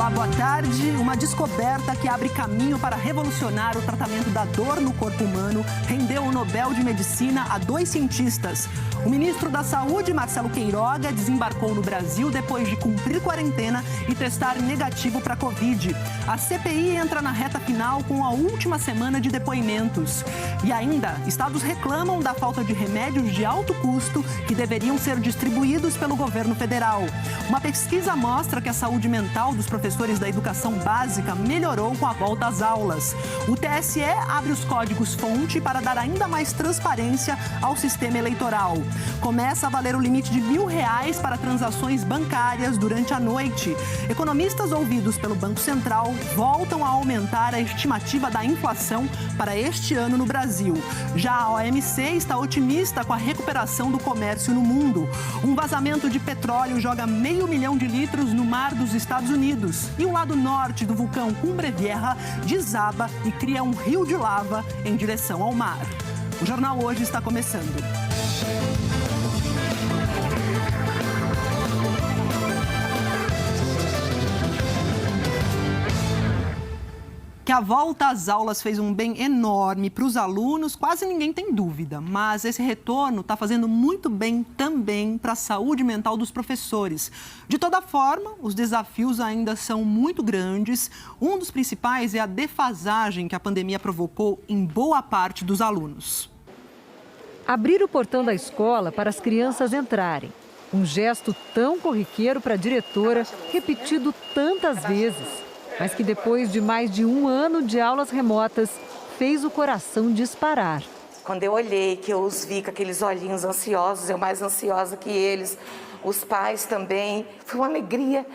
Olá, boa tarde. Uma descoberta que abre caminho para revolucionar o tratamento da dor no corpo humano rendeu o Nobel de Medicina a 2 cientistas. O ministro da Saúde, Marcelo Queiroga, desembarcou no Brasil depois de cumprir quarentena e testar negativo para a Covid. A CPI entra na reta final com a última semana de depoimentos. E ainda, estados reclamam da falta de remédios de alto custo que deveriam ser distribuídos pelo governo federal. Uma pesquisa mostra que a saúde mental dos professores da educação básica melhorou com a volta às aulas. O TSE abre os códigos-fonte para dar ainda mais transparência ao sistema eleitoral. Começa a valer o limite de R$1.000 para transações bancárias durante a noite. Economistas ouvidos pelo Banco Central voltam a aumentar a estimativa da inflação para este ano no Brasil. Já a OMC está otimista com a recuperação do comércio no mundo. Um vazamento de petróleo joga 500 mil litros no mar dos Estados Unidos. E o lado norte do vulcão Cumbre Vieja desaba e cria um rio de lava em direção ao mar. O Jornal Hoje está começando. Que a volta às aulas fez um bem enorme para os alunos, quase ninguém tem dúvida. Mas esse retorno está fazendo muito bem também para a saúde mental dos professores. De toda forma, os desafios ainda são muito grandes. Um dos principais é a defasagem que a pandemia provocou em boa parte dos alunos. Abrir o portão da escola para as crianças entrarem. Um gesto tão corriqueiro para a diretora, repetido tantas vezes, mas que depois de mais de 1 ano de aulas remotas, fez o coração disparar. Quando eu olhei, que eu os vi com aqueles olhinhos ansiosos, eu mais ansiosa que eles, os pais também, foi uma alegria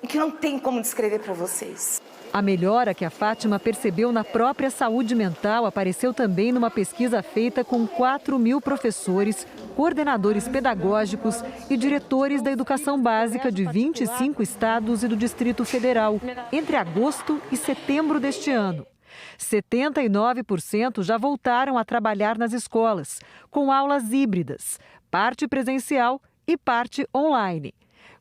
que não tem como descrever para vocês. A melhora que a Fátima percebeu na própria saúde mental apareceu também numa pesquisa feita com 4.000 professores, coordenadores pedagógicos e diretores da educação básica de 25 estados e do Distrito Federal, entre agosto e setembro deste ano. 79% já voltaram a trabalhar nas escolas, com aulas híbridas, parte presencial e parte online.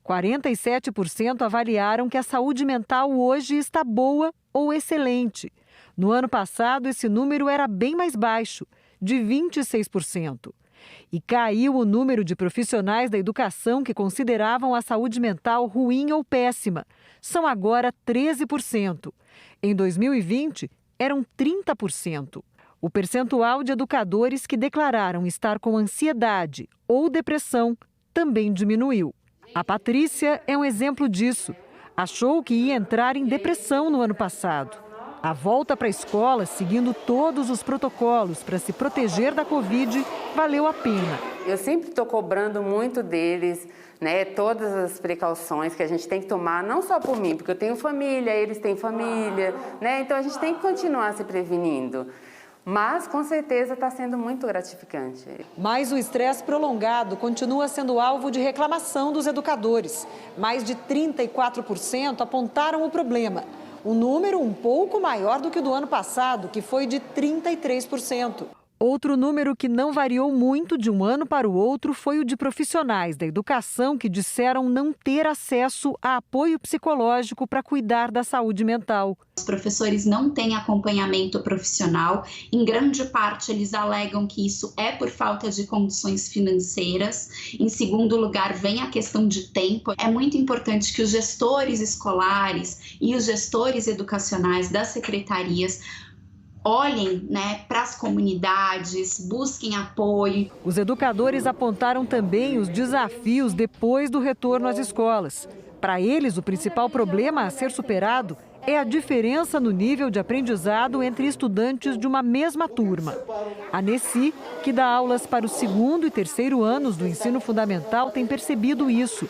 47% avaliaram que a saúde mental hoje está boa ou excelente. No ano passado, esse número era bem mais baixo, de 26%. E caiu o número de profissionais da educação que consideravam a saúde mental ruim ou péssima. São agora 13%. Em 2020, eram 30%. O percentual de educadores que declararam estar com ansiedade ou depressão também diminuiu. A Patrícia é um exemplo disso. Achou que ia entrar em depressão no ano passado. A volta para a escola, seguindo todos os protocolos para se proteger da Covid, valeu a pena. Eu sempre estou cobrando muito deles, né, todas as precauções que a gente tem que tomar, não só por mim, porque eu tenho família, eles têm família, né, então a gente tem que continuar se prevenindo. Mas, com certeza, está sendo muito gratificante. Mas o estresse prolongado continua sendo alvo de reclamação dos educadores. Mais de 34% apontaram o problema. Um número um pouco maior do que o do ano passado, que foi de 33%. Outro número que não variou muito de um ano para o outro foi o de profissionais da educação que disseram não ter acesso a apoio psicológico para cuidar da saúde mental. Os professores não têm acompanhamento profissional. Em grande parte, eles alegam que isso é por falta de condições financeiras. Em segundo lugar, vem a questão de tempo. É muito importante que os gestores escolares e os gestores educacionais das secretarias olhem, para as comunidades, busquem apoio. Os educadores apontaram também os desafios depois do retorno às escolas. Para eles, o principal problema a ser superado é a diferença no nível de aprendizado entre estudantes de uma mesma turma. A Nessi, que dá aulas para o 2º e 3º anos do ensino fundamental, tem percebido isso.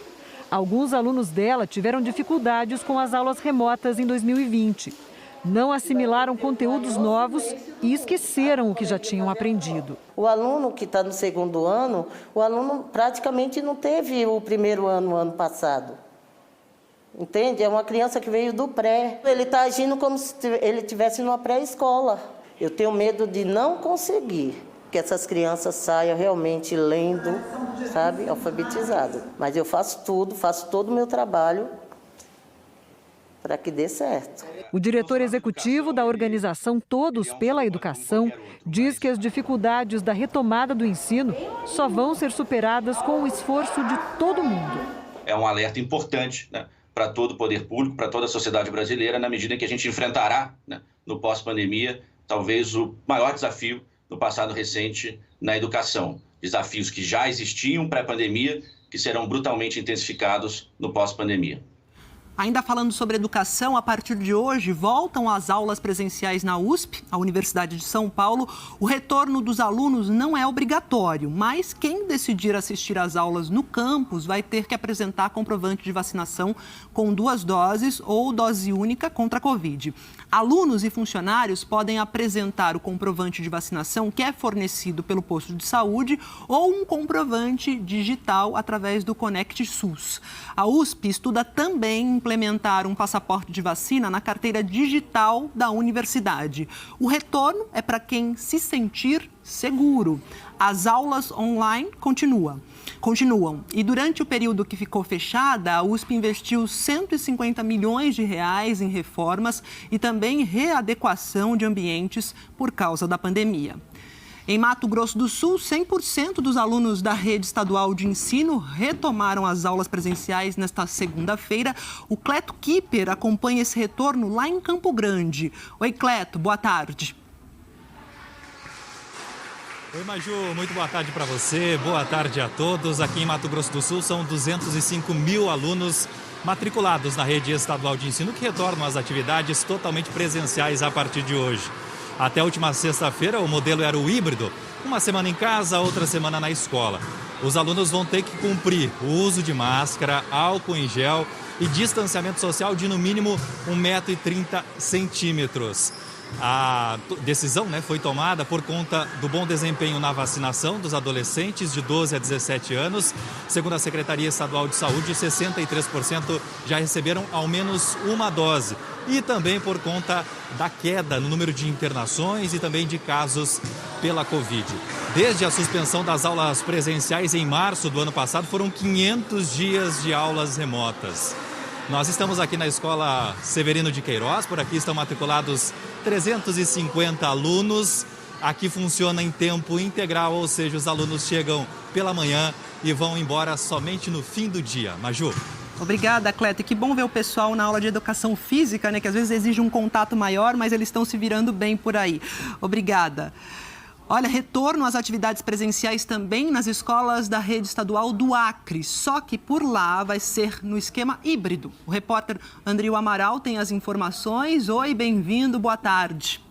Alguns alunos dela tiveram dificuldades com as aulas remotas em 2020. Não assimilaram conteúdos novos e esqueceram o que já tinham aprendido. O aluno que está no 2º ano, o aluno praticamente não teve o 1º ano, no ano passado. Entende? É uma criança que veio do pré. Ele está agindo como se ele estivesse numa pré-escola. Eu tenho medo de não conseguir que essas crianças saiam realmente lendo, sabe, alfabetizado. Mas eu faço todo o meu trabalho para que dê certo. O diretor executivo da organização Todos pela Educação diz que as dificuldades da retomada do ensino só vão ser superadas com o esforço de todo mundo. É um alerta importante, né, para todo o poder público, para toda a sociedade brasileira, na medida em que a gente enfrentará, né, no pós-pandemia, talvez o maior desafio no passado recente na educação. Desafios que já existiam pré-pandemia, que serão brutalmente intensificados no pós-pandemia. Ainda falando sobre educação, a partir de hoje voltam as aulas presenciais na USP, a Universidade de São Paulo. O retorno dos alunos não é obrigatório, mas quem decidir assistir às aulas no campus vai ter que apresentar comprovante de vacinação com 2 doses ou dose única contra a Covid. Alunos e funcionários podem apresentar o comprovante de vacinação que é fornecido pelo posto de saúde ou um comprovante digital através do Conect SUS. A USP estuda também implementar um passaporte de vacina na carteira digital da universidade. O retorno é para quem se sentir seguro. As aulas online continuam. E durante o período que ficou fechada, a USP investiu 150 milhões de reais em reformas e também readequação de ambientes por causa da pandemia. Em Mato Grosso do Sul, 100% dos alunos da rede estadual de ensino retomaram as aulas presenciais nesta segunda-feira. O Cleto Kipper acompanha esse retorno lá em Campo Grande. Oi, Cleto, boa tarde. Oi, Maju, muito boa tarde para você, boa tarde a todos. Aqui em Mato Grosso do Sul são 205 mil alunos matriculados na rede estadual de ensino que retornam às atividades totalmente presenciais a partir de hoje. Até a última sexta-feira, o modelo era o híbrido, uma semana em casa, outra semana na escola. Os alunos vão ter que cumprir o uso de máscara, álcool em gel e distanciamento social de no mínimo 1,30 m. A decisão, foi tomada por conta do bom desempenho na vacinação dos adolescentes de 12 a 17 anos. Segundo a Secretaria Estadual de Saúde, 63% já receberam ao menos uma dose. E também por conta da queda no número de internações e também de casos pela Covid. Desde a suspensão das aulas presenciais em março do ano passado, foram 500 dias de aulas remotas. Nós estamos aqui na Escola Severino de Queiroz, por aqui estão matriculados 350 alunos. Aqui funciona em tempo integral, ou seja, os alunos chegam pela manhã e vão embora somente no fim do dia. Maju. Obrigada, Cleto. Que bom ver o pessoal na aula de educação física, que às vezes exige um contato maior, mas eles estão se virando bem por aí. Obrigada. Olha, retorno às atividades presenciais também nas escolas da rede estadual do Acre, só que por lá vai ser no esquema híbrido. O repórter Andril Amaral tem as informações. Oi, bem-vindo, boa tarde.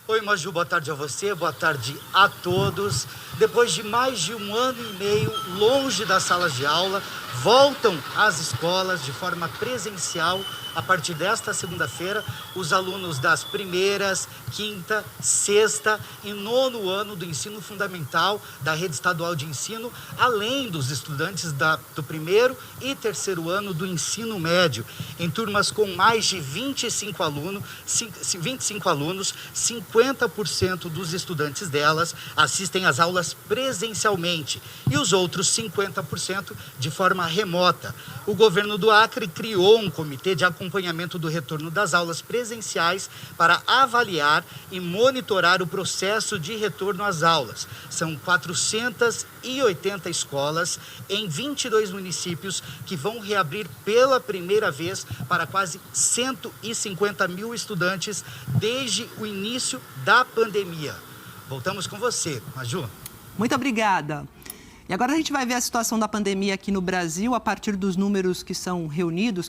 Oi, Maju, boa tarde a você, boa tarde a todos. Depois de mais de 1 ano e meio longe das salas de aula, voltam às escolas de forma presencial. A partir desta segunda-feira, os alunos das primeiras, quinta, sexta e 9º ano do ensino fundamental da rede estadual de ensino, além dos estudantes do 1º e 3º ano do ensino médio, em turmas com mais de 25 alunos, 50% dos estudantes delas assistem às aulas presencialmente e os outros 50% de forma remota. O governo do Acre criou um comitê de acompanhamento do retorno das aulas presenciais para avaliar e monitorar o processo de retorno às aulas. São 480 escolas em 22 municípios que vão reabrir pela primeira vez para quase 150 mil estudantes desde o início da pandemia. Voltamos com você, Maju. Muito obrigada. E agora a gente vai ver a situação da pandemia aqui no Brasil a partir dos números que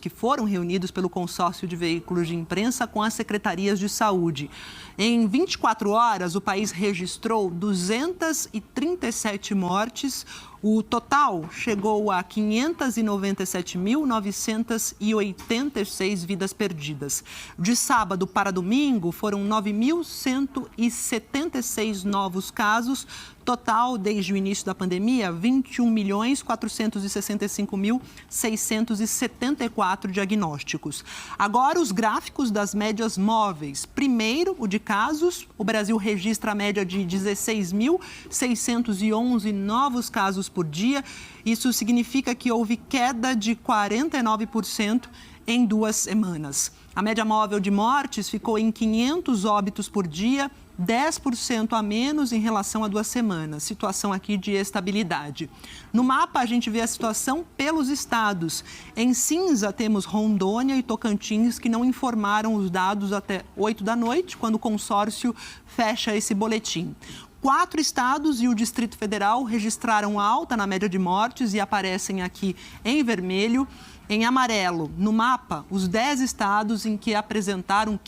foram reunidos pelo consórcio de veículos de imprensa com as secretarias de saúde. Em 24 horas, o país registrou 237 mortes. O total chegou a 597.986 vidas perdidas. De sábado para domingo, foram 9.176 novos casos. Total, desde o início da pandemia, 21.465.674 diagnósticos. Agora, os gráficos das médias móveis. Primeiro, o de casos. O Brasil registra a média de 16.611 novos casos por dia. Isso significa que houve queda de 49% em 2 semanas. A média móvel de mortes ficou em 500 óbitos por dia, 10% a menos em relação a 2 semanas. Situação aqui de estabilidade. No mapa, a gente vê a situação pelos estados. Em cinza, temos Rondônia e Tocantins, que não informaram os dados até 8 da noite, quando o consórcio fecha esse boletim. 4 estados e o Distrito Federal registraram alta na média de mortes e aparecem aqui em vermelho. Em amarelo, no mapa, os 10 estados que apresentaram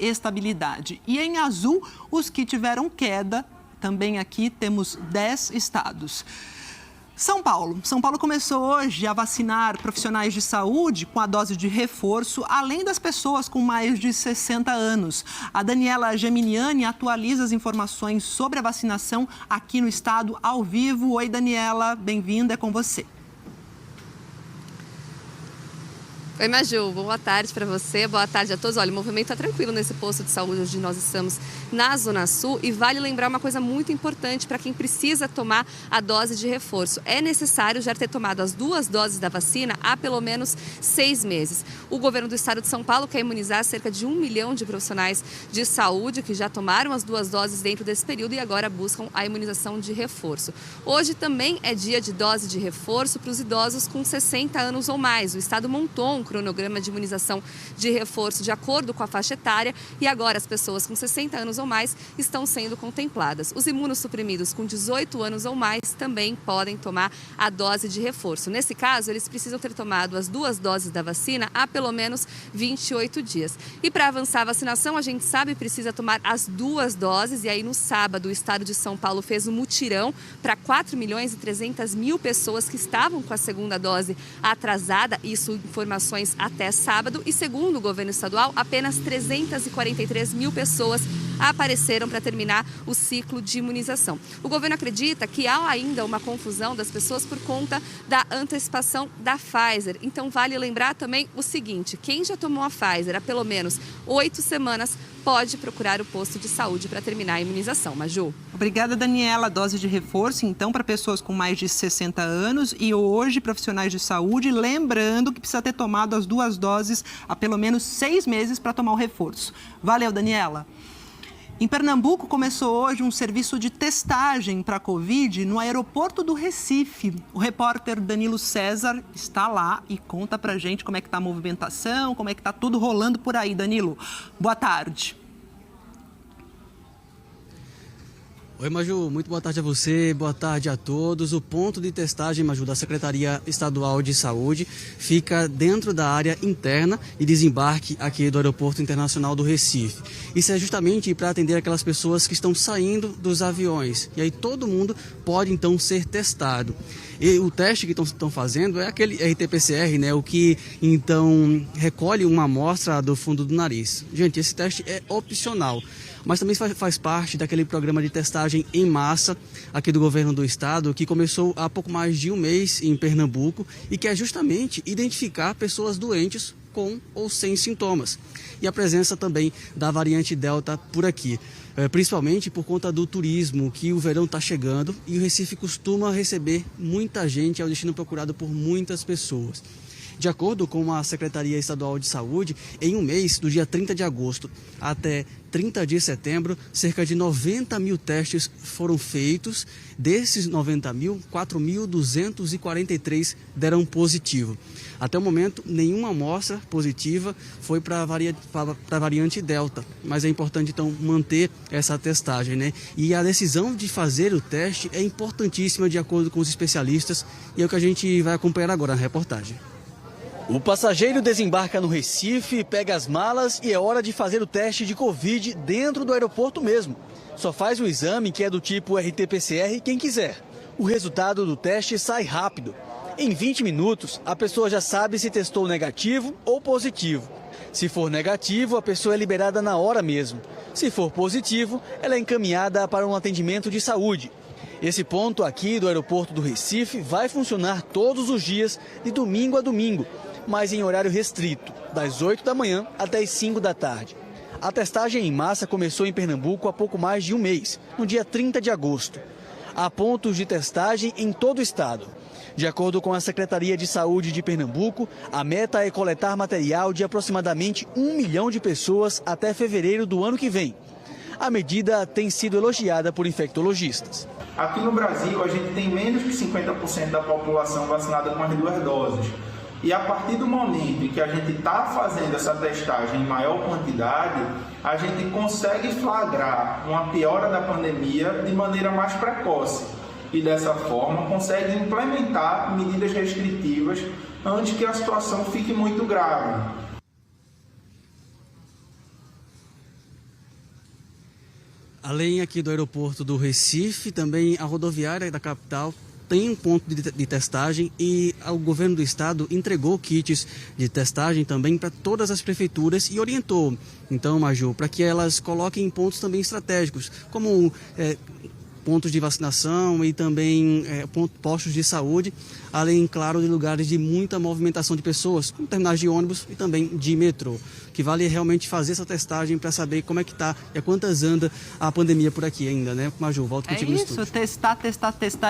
estabilidade. E em azul, os que tiveram queda. Também aqui temos 10 estados. São Paulo começou hoje a vacinar profissionais de saúde com a dose de reforço, além das pessoas com mais de 60 anos. A Daniela Geminiani atualiza as informações sobre a vacinação aqui no estado ao vivo. Oi, Daniela, bem-vinda, é com você. Oi, Maju, boa tarde para você, boa tarde a todos. Olha, o movimento está tranquilo nesse posto de saúde onde nós estamos na Zona Sul e vale lembrar uma coisa muito importante para quem precisa tomar a dose de reforço. É necessário já ter tomado as 2 doses da vacina há pelo menos 6 meses. O governo do estado de São Paulo quer imunizar cerca de 1 milhão de profissionais de saúde que já tomaram as 2 doses dentro desse período e agora buscam a imunização de reforço. Hoje também é dia de dose de reforço para os idosos com 60 anos ou mais. O estado montou um cronograma de imunização de reforço de acordo com a faixa etária e agora as pessoas com 60 anos ou mais estão sendo contempladas. Os imunossuprimidos com 18 anos ou mais também podem tomar a dose de reforço. Nesse caso, eles precisam ter tomado as 2 doses da vacina há pelo menos 28 dias. E para avançar a vacinação, a gente sabe, precisa tomar as 2 doses. E aí, no sábado, o estado de São Paulo fez um mutirão para 4.300.000 pessoas que estavam com a 2ª dose atrasada. Isso, informações até sábado. E segundo o governo estadual, apenas 343.000 pessoas apareceram para terminar o ciclo de imunização. O governo acredita que há ainda uma confusão das pessoas por conta da antecipação da Pfizer. Então, vale lembrar também o seguinte, quem já tomou a Pfizer há pelo menos 8 semanas pode procurar o posto de saúde para terminar a imunização. Maju. Obrigada, Daniela. Dose de reforço, então, para pessoas com mais de 60 anos e hoje profissionais de saúde, lembrando que precisa ter tomado as 2 doses há pelo menos 6 meses para tomar o reforço. Valeu, Daniela. Em Pernambuco, começou hoje um serviço de testagem para a Covid no aeroporto do Recife. O repórter Danilo César está lá e conta para a gente como é que está a movimentação, como é que está tudo rolando por aí. Danilo, boa tarde. Oi, Maju, muito boa tarde a você, boa tarde a todos. O ponto de testagem, Maju, da Secretaria Estadual de Saúde fica dentro da área interna e desembarque aqui do Aeroporto Internacional do Recife. Isso é justamente para atender aquelas pessoas que estão saindo dos aviões. E aí todo mundo pode, então, ser testado. E o teste que estão fazendo é aquele RT-PCR, né? O que, então, recolhe uma amostra do fundo do nariz. Gente, esse teste é opcional, mas também faz parte daquele programa de testagem em massa aqui do governo do estado, que começou há pouco mais de um mês em Pernambuco e que é justamente identificar pessoas doentes com ou sem sintomas. E a presença também da variante Delta por aqui, principalmente por conta do turismo, que o verão está chegando e o Recife costuma receber muita gente, é o destino procurado por muitas pessoas. De acordo com a Secretaria Estadual de Saúde, em um mês, do dia 30 de agosto até 30 de setembro, cerca de 90 mil testes foram feitos. Desses 90 mil, 4.243 deram positivo. Até o momento, nenhuma amostra positiva foi para a variante Delta, mas é importante, então, manter essa testagem, né? E a decisão de fazer o teste é importantíssima, de acordo com os especialistas, e é o que a gente vai acompanhar agora na reportagem. O passageiro desembarca no Recife, pega as malas e é hora de fazer o teste de Covid dentro do aeroporto mesmo. Só faz o exame, que é do tipo RT-PCR, quem quiser. O resultado do teste sai rápido. Em 20 minutos, a pessoa já sabe se testou negativo ou positivo. Se for negativo, a pessoa é liberada na hora mesmo. Se for positivo, ela é encaminhada para um atendimento de saúde. Esse ponto aqui do aeroporto do Recife vai funcionar todos os dias, de domingo a domingo, mas em horário restrito, das 8 da manhã até as 5 da tarde. A testagem em massa começou em Pernambuco há pouco mais de um mês, no dia 30 de agosto. há pontos de testagem em todo o estado. De acordo com a Secretaria de Saúde de Pernambuco, a meta é coletar material de aproximadamente 1 milhão de pessoas até fevereiro do ano que vem. A medida tem sido elogiada por infectologistas. Aqui no Brasil, a gente tem menos que 50% da população vacinada com as 2 doses. E a partir do momento em que a gente está fazendo essa testagem em maior quantidade, a gente consegue flagrar uma piora da pandemia de maneira mais precoce. E dessa forma consegue implementar medidas restritivas antes que a situação fique muito grave. Além aqui do aeroporto do Recife, também a rodoviária da capital tem um ponto de testagem e o governo do estado entregou kits de testagem também para todas as prefeituras e orientou, então, Maju, para que elas coloquem pontos também estratégicos, como pontos de vacinação e também postos de saúde, além, claro, de lugares de muita movimentação de pessoas, como terminais de ônibus e também de metrô, que vale realmente fazer essa testagem para saber como é que está e a quantas anda a pandemia por aqui ainda, né? Maju, volto contigo no estúdio. Testar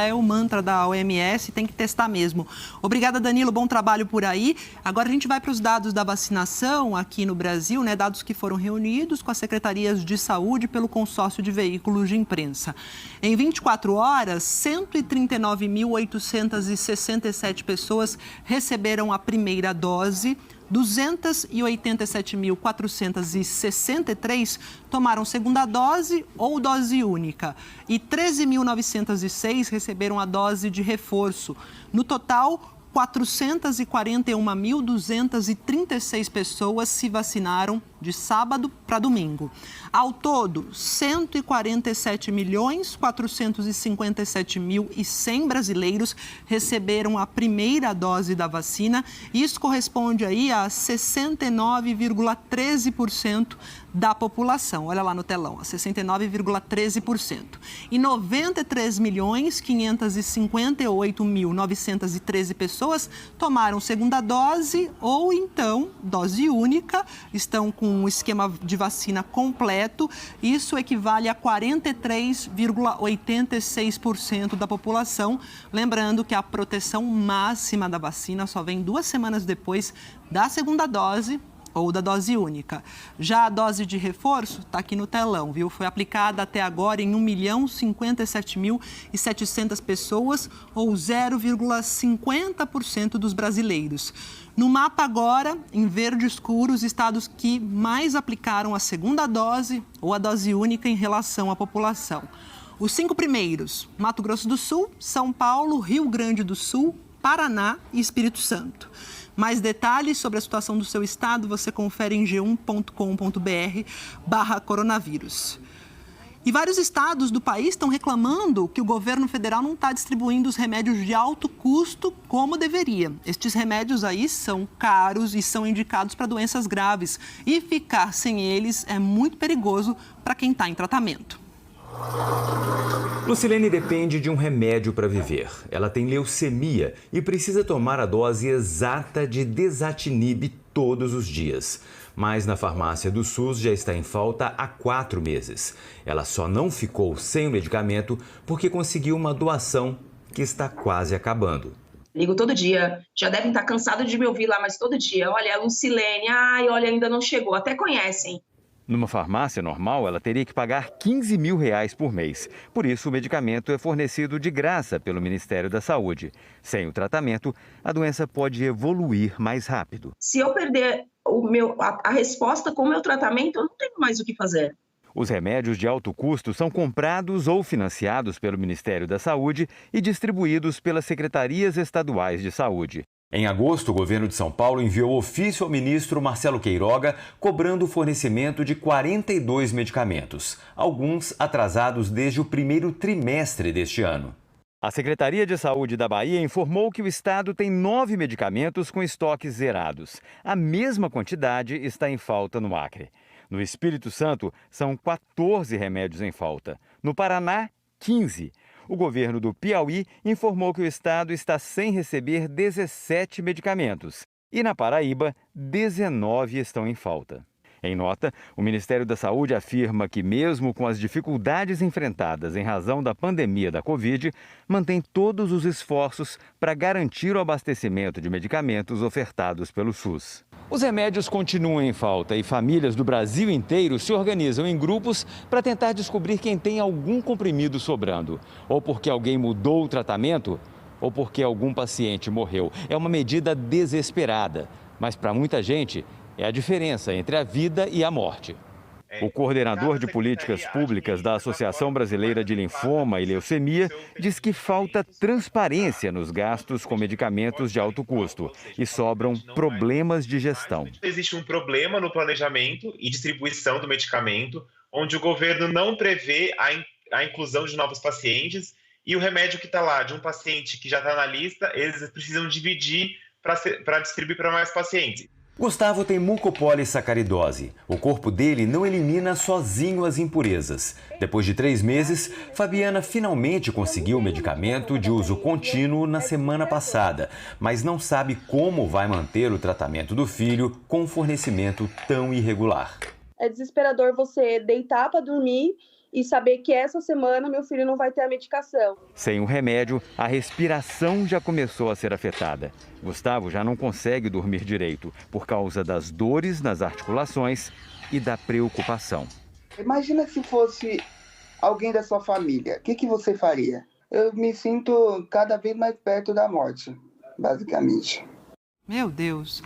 é o mantra da OMS, tem que testar mesmo. Obrigada, Danilo, bom trabalho por aí. Agora a gente vai para os dados da vacinação aqui no Brasil, né? Dados que foram reunidos com as secretarias de saúde pelo consórcio de veículos de imprensa. Em 24 horas, 139.867 pessoas receberam a primeira dose, 287.463 tomaram segunda dose ou dose única e 13.906 receberam a dose de reforço. No total, 441.236 pessoas se vacinaram de sábado para domingo. Ao todo, 147.457.100 brasileiros receberam a primeira dose da vacina. Isso corresponde aí a 69,13% da população. Olha lá no telão, 69,13%. E 93.558.913 pessoas tomaram segunda dose ou então dose única, estão com um esquema de vacina completo. Isso equivale a 43,86% da população. Lembrando que a proteção máxima da vacina só vem 2 semanas depois da segunda dose ou da dose única. Já a dose de reforço está aqui no telão, viu? Foi aplicada até agora em 1.057.700 pessoas, ou 0,50% dos brasileiros. No mapa agora, em verde escuro, os estados que mais aplicaram a segunda dose ou a dose única em relação à população. Os 5 primeiros: Mato Grosso do Sul, São Paulo, Rio Grande do Sul, Paraná e Espírito Santo. Mais detalhes sobre a situação do seu estado você confere em g1.com.br/coronavírus. E vários estados do país estão reclamando que o governo federal não está distribuindo os remédios de alto custo como deveria. Estes remédios aí são caros e são indicados para doenças graves. E ficar sem eles é muito perigoso para quem está em tratamento. Lucilene depende de um remédio para viver. Ela tem leucemia e precisa tomar a dose exata de Desatinib todos os dias. Mas na farmácia do SUS já está em falta há 4 meses. Ela só não ficou sem o medicamento porque conseguiu uma doação que está quase acabando. Ligo todo dia, já devem estar cansados de me ouvir lá, mas todo dia. Olha, a Lucilene, olha, ainda não chegou, até conhecem. Numa farmácia normal, ela teria que pagar R$15 mil por mês. Por isso, o medicamento é fornecido de graça pelo Ministério da Saúde. Sem o tratamento, a doença pode evoluir mais rápido. Se eu perder a resposta com o meu tratamento, eu não tenho mais o que fazer. Os remédios de alto custo são comprados ou financiados pelo Ministério da Saúde e distribuídos pelas secretarias estaduais de saúde. Em agosto, o governo de São Paulo enviou ofício ao ministro Marcelo Queiroga cobrando o fornecimento de 42 medicamentos, alguns atrasados desde o primeiro trimestre deste ano. A Secretaria de Saúde da Bahia informou que o estado tem 9 medicamentos com estoques zerados. A mesma quantidade está em falta no Acre. No Espírito Santo, são 14 remédios em falta. No Paraná, 15. O governo do Piauí informou que o estado está sem receber 17 medicamentos. E na Paraíba, 19 estão em falta. Em nota, o Ministério da Saúde afirma que, mesmo com as dificuldades enfrentadas em razão da pandemia da Covid, mantém todos os esforços para garantir o abastecimento de medicamentos ofertados pelo SUS. Os remédios continuam em falta e famílias do Brasil inteiro se organizam em grupos para tentar descobrir quem tem algum comprimido sobrando. Ou porque alguém mudou o tratamento, ou porque algum paciente morreu. É uma medida desesperada, mas para muita gente é a diferença entre a vida e a morte. O coordenador de políticas públicas da Associação Brasileira de Linfoma e Leucemia diz que falta transparência nos gastos com medicamentos de alto custo e sobram problemas de gestão. Existe um problema no planejamento e distribuição do medicamento, onde o governo não prevê a inclusão de novos pacientes e o remédio que está lá, de um paciente que já está na lista, eles precisam dividir para distribuir para mais pacientes. Gustavo tem mucopolissacaridose. O corpo dele não elimina sozinho as impurezas. Depois de 3 meses, Fabiana finalmente conseguiu o medicamento de uso contínuo na semana passada, mas não sabe como vai manter o tratamento do filho com um fornecimento tão irregular. É desesperador você deitar para dormir e saber que essa semana meu filho não vai ter a medicação. Sem o remédio, a respiração já começou a ser afetada. Gustavo já não consegue dormir direito por causa das dores nas articulações e da preocupação. Imagina se fosse alguém da sua família, o que você faria? Eu me sinto cada vez mais perto da morte, basicamente. Meu Deus.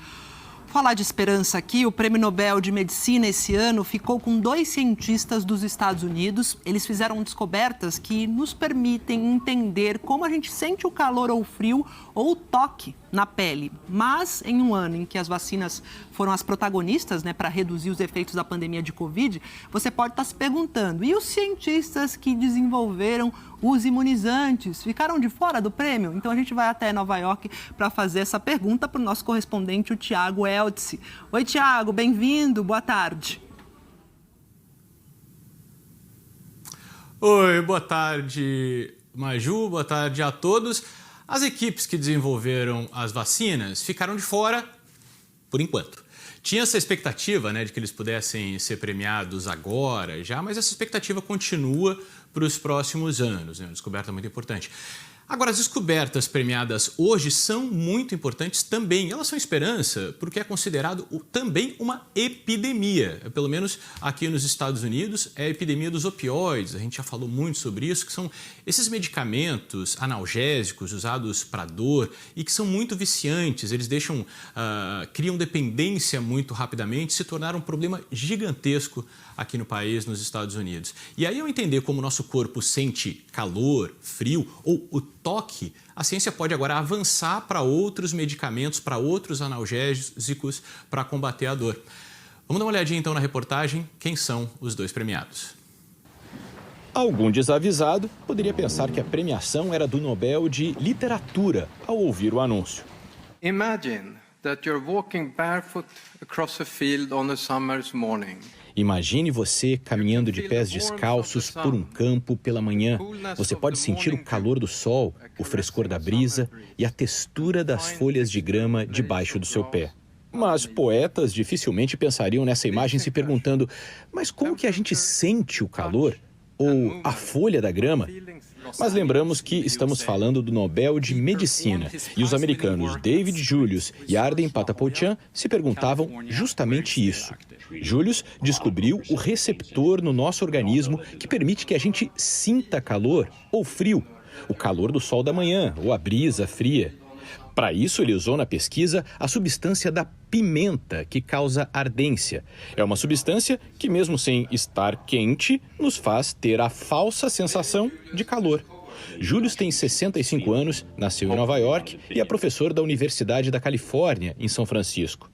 Falar de esperança aqui, o Prêmio Nobel de Medicina esse ano ficou com 2 cientistas dos Estados Unidos. Eles fizeram descobertas que nos permitem entender como a gente sente o calor ou o frio ou o toque na pele. Mas em um ano em que as vacinas foram as protagonistas, para reduzir os efeitos da pandemia de Covid, você pode estar se perguntando, e os cientistas que desenvolveram os imunizantes ficaram de fora do prêmio? Então a gente vai até Nova York para fazer essa pergunta para o nosso correspondente, o Tiago Eltze. Oi, Tiago, bem-vindo, boa tarde. Oi, boa tarde, Maju, boa tarde a todos. As equipes que desenvolveram as vacinas ficaram de fora por enquanto. Tinha essa expectativa, de que eles pudessem ser premiados agora já, mas essa expectativa continua para os próximos anos, uma descoberta muito importante. Agora, as descobertas premiadas hoje são muito importantes também. Elas são esperança porque é considerado também uma epidemia. Pelo menos aqui nos Estados Unidos, é a epidemia dos opioides. A gente já falou muito sobre isso, que são esses medicamentos analgésicos usados para dor e que são muito viciantes. Eles criam dependência muito rapidamente, se tornaram um problema gigantesco aqui no país, nos Estados Unidos. E aí, ao entender como o nosso corpo sente calor, frio ou o toque, a ciência pode agora avançar para outros medicamentos, para outros analgésicos para combater a dor. Vamos dar uma olhadinha então na reportagem, quem são os 2 premiados. Algum desavisado poderia pensar que a premiação era do Nobel de Literatura ao ouvir o anúncio. Imagine that you're walking barefoot across a field on a summer's morning. Imagine você caminhando de pés descalços por um campo pela manhã. Você pode sentir o calor do sol, o frescor da brisa e a textura das folhas de grama debaixo do seu pé. Mas poetas dificilmente pensariam nessa imagem se perguntando: mas como que a gente sente o calor? Ou a folha da grama? Mas lembramos que estamos falando do Nobel de Medicina e os americanos David Julius e Arden Patapoutian se perguntavam justamente isso. Julius descobriu o receptor no nosso organismo que permite que a gente sinta calor ou frio, o calor do sol da manhã ou a brisa fria. Para isso, ele usou na pesquisa a substância da pimenta, que causa ardência. É uma substância que, mesmo sem estar quente, nos faz ter a falsa sensação de calor. Julius tem 65 anos, nasceu em Nova York e é professor da Universidade da Califórnia, em São Francisco.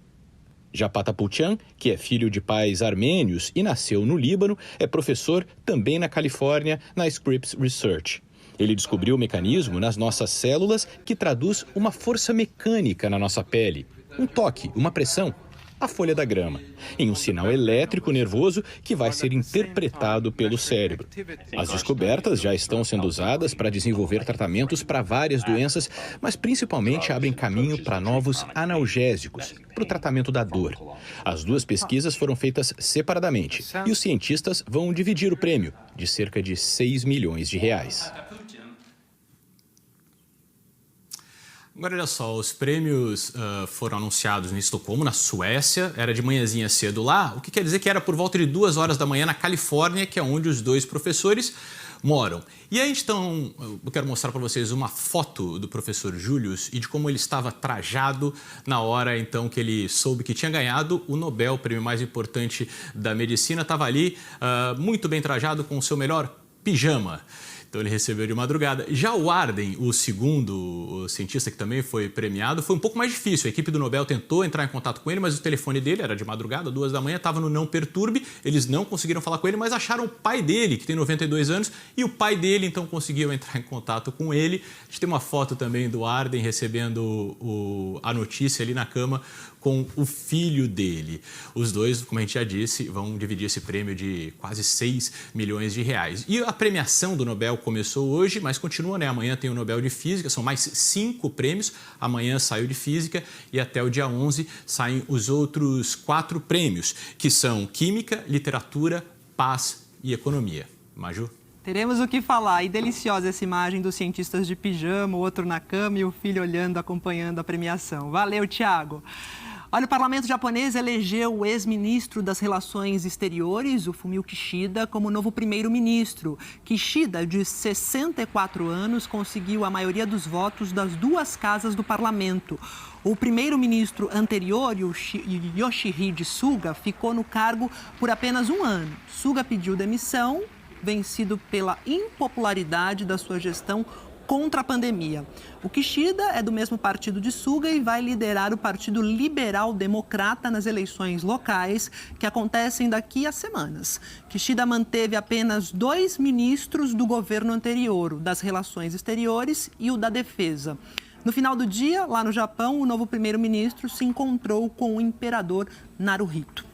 Já Patapoutian, que é filho de pais armênios e nasceu no Líbano, é professor também na Califórnia, na Scripps Research. Ele descobriu o mecanismo nas nossas células que traduz uma força mecânica na nossa pele, um toque, uma pressão, a folha da grama, em um sinal elétrico nervoso que vai ser interpretado pelo cérebro. As descobertas já estão sendo usadas para desenvolver tratamentos para várias doenças, mas principalmente abrem caminho para novos analgésicos, para o tratamento da dor. As duas pesquisas foram feitas separadamente e os cientistas vão dividir o prêmio, de cerca de 6 milhões de reais. Agora, olha só, os prêmios foram anunciados em Estocolmo, na Suécia. Era de manhãzinha cedo lá, o que quer dizer que era por volta de 2 horas da manhã na Califórnia, que é onde os dois professores moram. E aí, então, eu quero mostrar para vocês uma foto do professor Julius e de como ele estava trajado na hora, então, que ele soube que tinha ganhado o Nobel, o prêmio mais importante da medicina. Estava ali, muito bem trajado, com o seu melhor pijama. Então ele recebeu de madrugada. Já o Arden, o segundo cientista que também foi premiado, foi um pouco mais difícil. A equipe do Nobel tentou entrar em contato com ele, mas o telefone dele era de madrugada, 2 da manhã, estava no não perturbe. Eles não conseguiram falar com ele, mas acharam o pai dele, que tem 92 anos, e o pai dele, então, conseguiu entrar em contato com ele. A gente tem uma foto também do Arden recebendo a notícia ali na cama com o filho dele. Os dois, como a gente já disse, vão dividir esse prêmio de quase 6 milhões de reais. E a premiação do Nobel começou hoje, mas continua, né? Amanhã tem o Nobel de Física, são mais 5 prêmios. Amanhã sai o de Física e até o dia 11 saem os outros 4 prêmios, que são Química, Literatura, Paz e Economia. Maju? Teremos o que falar. E deliciosa essa imagem dos cientistas de pijama, o outro na cama e o filho olhando, acompanhando a premiação. Valeu, Thiago. Olha, o parlamento japonês elegeu o ex-ministro das Relações Exteriores, o Fumio Kishida, como novo primeiro-ministro. Kishida, de 64 anos, conseguiu a maioria dos votos das 2 casas do parlamento. O primeiro-ministro anterior, Yoshihide Suga, ficou no cargo por apenas 1 ano. Suga pediu demissão, vencido pela impopularidade da sua gestão contra a pandemia. O Kishida é do mesmo partido de Suga e vai liderar o Partido Liberal Democrata nas eleições locais que acontecem daqui a semanas. Kishida manteve apenas 2 ministros do governo anterior, o das Relações Exteriores e o da Defesa. No final do dia, lá no Japão, o novo primeiro-ministro se encontrou com o imperador Naruhito.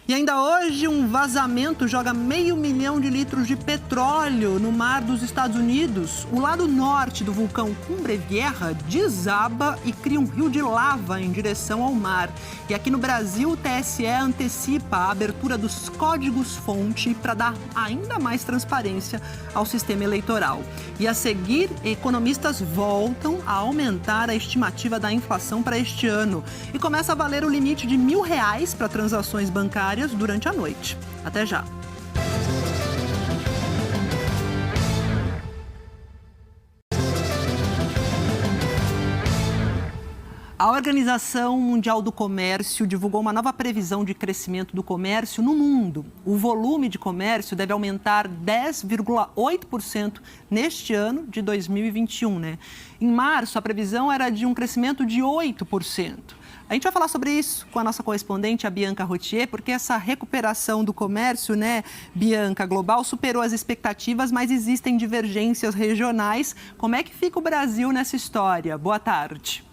E ainda hoje, um vazamento joga 500 mil de litros de petróleo no mar dos Estados Unidos. O lado norte do vulcão Cumbre Vieja desaba e cria um rio de lava em direção ao mar. E aqui no Brasil, o TSE antecipa a abertura dos códigos-fonte para dar ainda mais transparência ao sistema eleitoral. E a seguir, economistas voltam a aumentar a estimativa da inflação para este ano. E começa a valer o limite de R$1.000 para transações bancárias durante a noite. Até já. A Organização Mundial do Comércio divulgou uma nova previsão de crescimento do comércio no mundo. O volume de comércio deve aumentar 10,8% neste ano de 2021, né? Em março, a previsão era de um crescimento de 8%. A gente vai falar sobre isso com a nossa correspondente, a Bianca Rotier, porque essa recuperação do comércio, né, Bianca, global, superou as expectativas, mas existem divergências regionais. Como é que fica o Brasil nessa história? Boa tarde.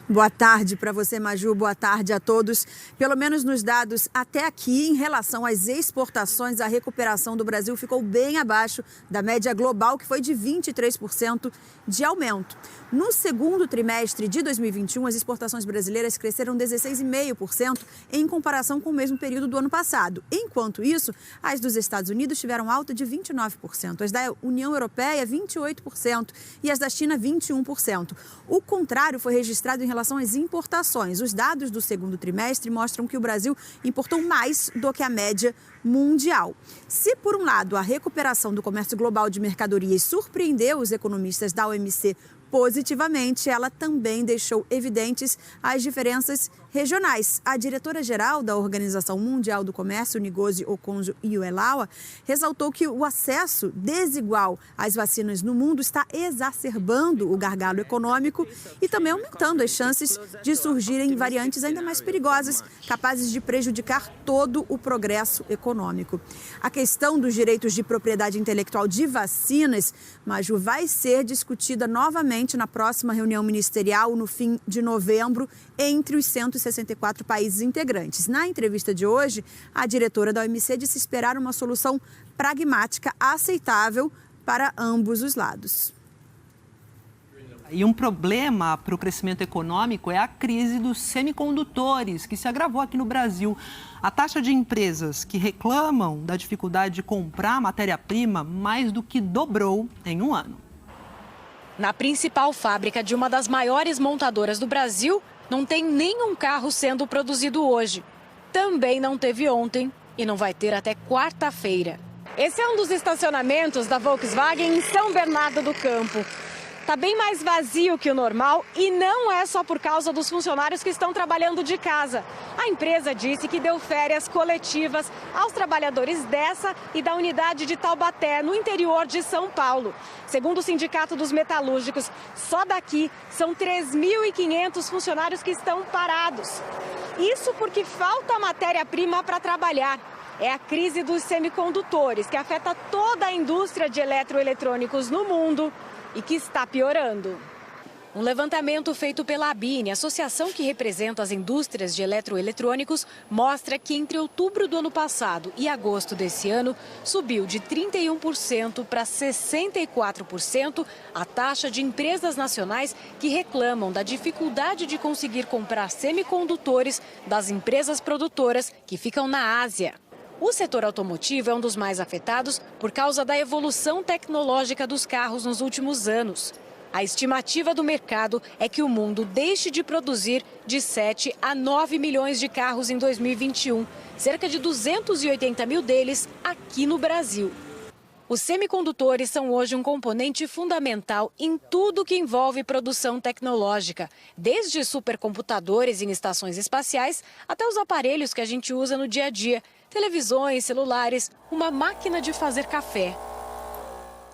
Boa tarde para você, Maju. Boa tarde a todos. Pelo menos nos dados até aqui, em relação às exportações, a recuperação do Brasil ficou bem abaixo da média global, que foi de 23% de aumento. No segundo trimestre de 2021, as exportações brasileiras cresceram 16,5% em comparação com o mesmo período do ano passado. Enquanto isso, as dos Estados Unidos tiveram alta de 29%, as da União Europeia 28% e as da China 21%. O contrário foi registrado em relação às importações. Os dados do segundo trimestre mostram que o Brasil importou mais do que a média mundial. Se, por um lado, a recuperação do comércio global de mercadorias surpreendeu os economistas da OMC positivamente, ela também deixou evidentes as diferenças regionais. A diretora-geral da Organização Mundial do Comércio, Ngozi Okonjo-Iweala, ressaltou que o acesso desigual às vacinas no mundo está exacerbando o gargalo econômico e também aumentando as chances de surgirem variantes ainda mais perigosas, capazes de prejudicar todo o progresso econômico. A questão dos direitos de propriedade intelectual de vacinas, Maju, vai ser discutida novamente na próxima reunião ministerial no fim de novembro entre os 164 países integrantes. Na entrevista de hoje, a diretora da OMC disse esperar uma solução pragmática aceitável para ambos os lados. E um problema para o crescimento econômico é a crise dos semicondutores, que se agravou aqui no Brasil. A taxa de empresas que reclamam da dificuldade de comprar matéria-prima mais do que dobrou em um ano. Na principal fábrica de uma das maiores montadoras do Brasil, não tem nenhum carro sendo produzido hoje. Também não teve ontem e não vai ter até quarta-feira. Esse é um dos estacionamentos da Volkswagen em São Bernardo do Campo. Está bem mais vazio que o normal e não é só por causa dos funcionários que estão trabalhando de casa. A empresa disse que deu férias coletivas aos trabalhadores dessa e da unidade de Taubaté, no interior de São Paulo. Segundo o Sindicato dos Metalúrgicos, só daqui são 3.500 funcionários que estão parados. Isso porque falta matéria-prima para trabalhar. É a crise dos semicondutores, que afeta toda a indústria de eletroeletrônicos no mundo e que está piorando. Um levantamento feito pela ABINE, associação que representa as indústrias de eletroeletrônicos, mostra que entre outubro do ano passado e agosto desse ano, subiu de 31% para 64% a taxa de empresas nacionais que reclamam da dificuldade de conseguir comprar semicondutores das empresas produtoras que ficam na Ásia. O setor automotivo é um dos mais afetados por causa da evolução tecnológica dos carros nos últimos anos. A estimativa do mercado é que o mundo deixe de produzir de 7 a 9 milhões de carros em 2021, cerca de 280 mil deles aqui no Brasil. Os semicondutores são hoje um componente fundamental em tudo que envolve produção tecnológica, desde supercomputadores em estações espaciais até os aparelhos que a gente usa no dia a dia, televisões, celulares, uma máquina de fazer café.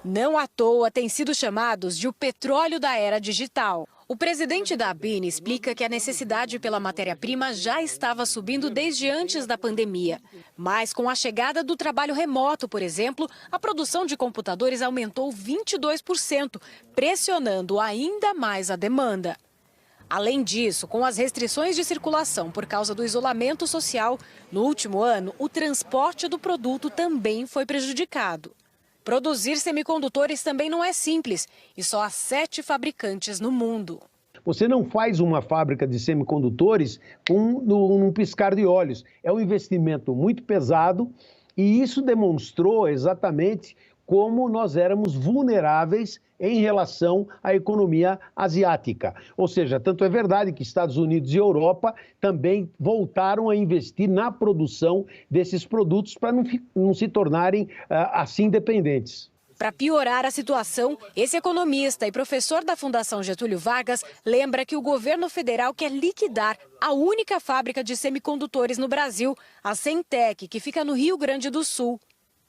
Não à toa têm sido chamados de o petróleo da era digital. O presidente da ABINE explica que a necessidade pela matéria-prima já estava subindo desde antes da pandemia. Mas com a chegada do trabalho remoto, por exemplo, a produção de computadores aumentou 22%, pressionando ainda mais a demanda. Além disso, com as restrições de circulação por causa do isolamento social, no último ano, o transporte do produto também foi prejudicado. Produzir semicondutores também não é simples e só há 7 fabricantes no mundo. Você não faz uma fábrica de semicondutores num piscar de olhos. É um investimento muito pesado e isso demonstrou exatamente como nós éramos vulneráveis em relação à economia asiática. Ou seja, tanto é verdade que Estados Unidos e Europa também voltaram a investir na produção desses produtos para não se tornarem assim dependentes. Para piorar a situação, esse economista e professor da Fundação Getúlio Vargas lembra que o governo federal quer liquidar a única fábrica de semicondutores no Brasil, a Centec, que fica no Rio Grande do Sul.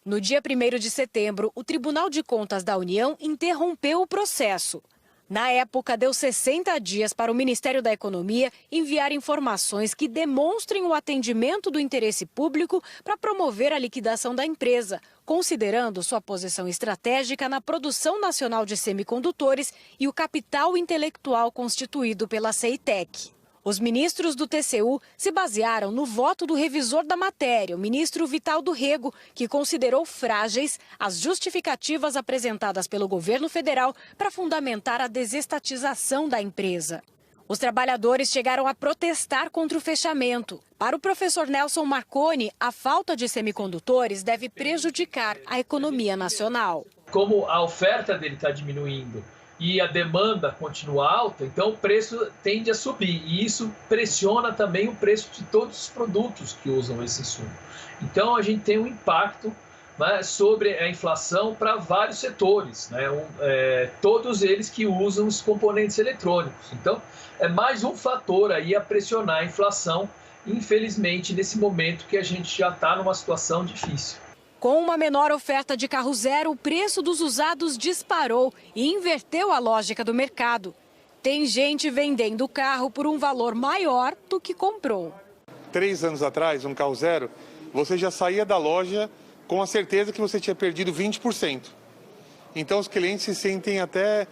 No dia 1º de setembro, o Tribunal de Contas da União interrompeu o processo. Na época, deu 60 dias para o Ministério da Economia enviar informações que demonstrem o atendimento do interesse público para promover a liquidação da empresa, considerando sua posição estratégica na produção nacional de semicondutores e o capital intelectual constituído pela CEITEC. Os ministros do TCU se basearam no voto do revisor da matéria, o ministro Vital do Rego, que considerou frágeis as justificativas apresentadas pelo governo federal para fundamentar a desestatização da empresa. Os trabalhadores chegaram a protestar contra o fechamento. Para o professor Nelson Marconi, a falta de semicondutores deve prejudicar a economia nacional. Como a oferta dele está diminuindo e a demanda continua alta, então o preço tende a subir. E isso pressiona também o preço de todos os produtos que usam esse insumo. Então a gente tem um impacto, né, sobre a inflação para vários setores, né, todos eles que usam os componentes eletrônicos. Então é mais um fator aí a pressionar a inflação, infelizmente, nesse momento que a gente já está numa situação difícil. Com uma menor oferta de carro zero, o preço dos usados disparou e inverteu a lógica do mercado. Tem gente vendendo o carro por um valor maior do que comprou. 3 anos atrás, um carro zero, você já saía da loja com a certeza que você tinha perdido 20%. Então os clientes se sentem até...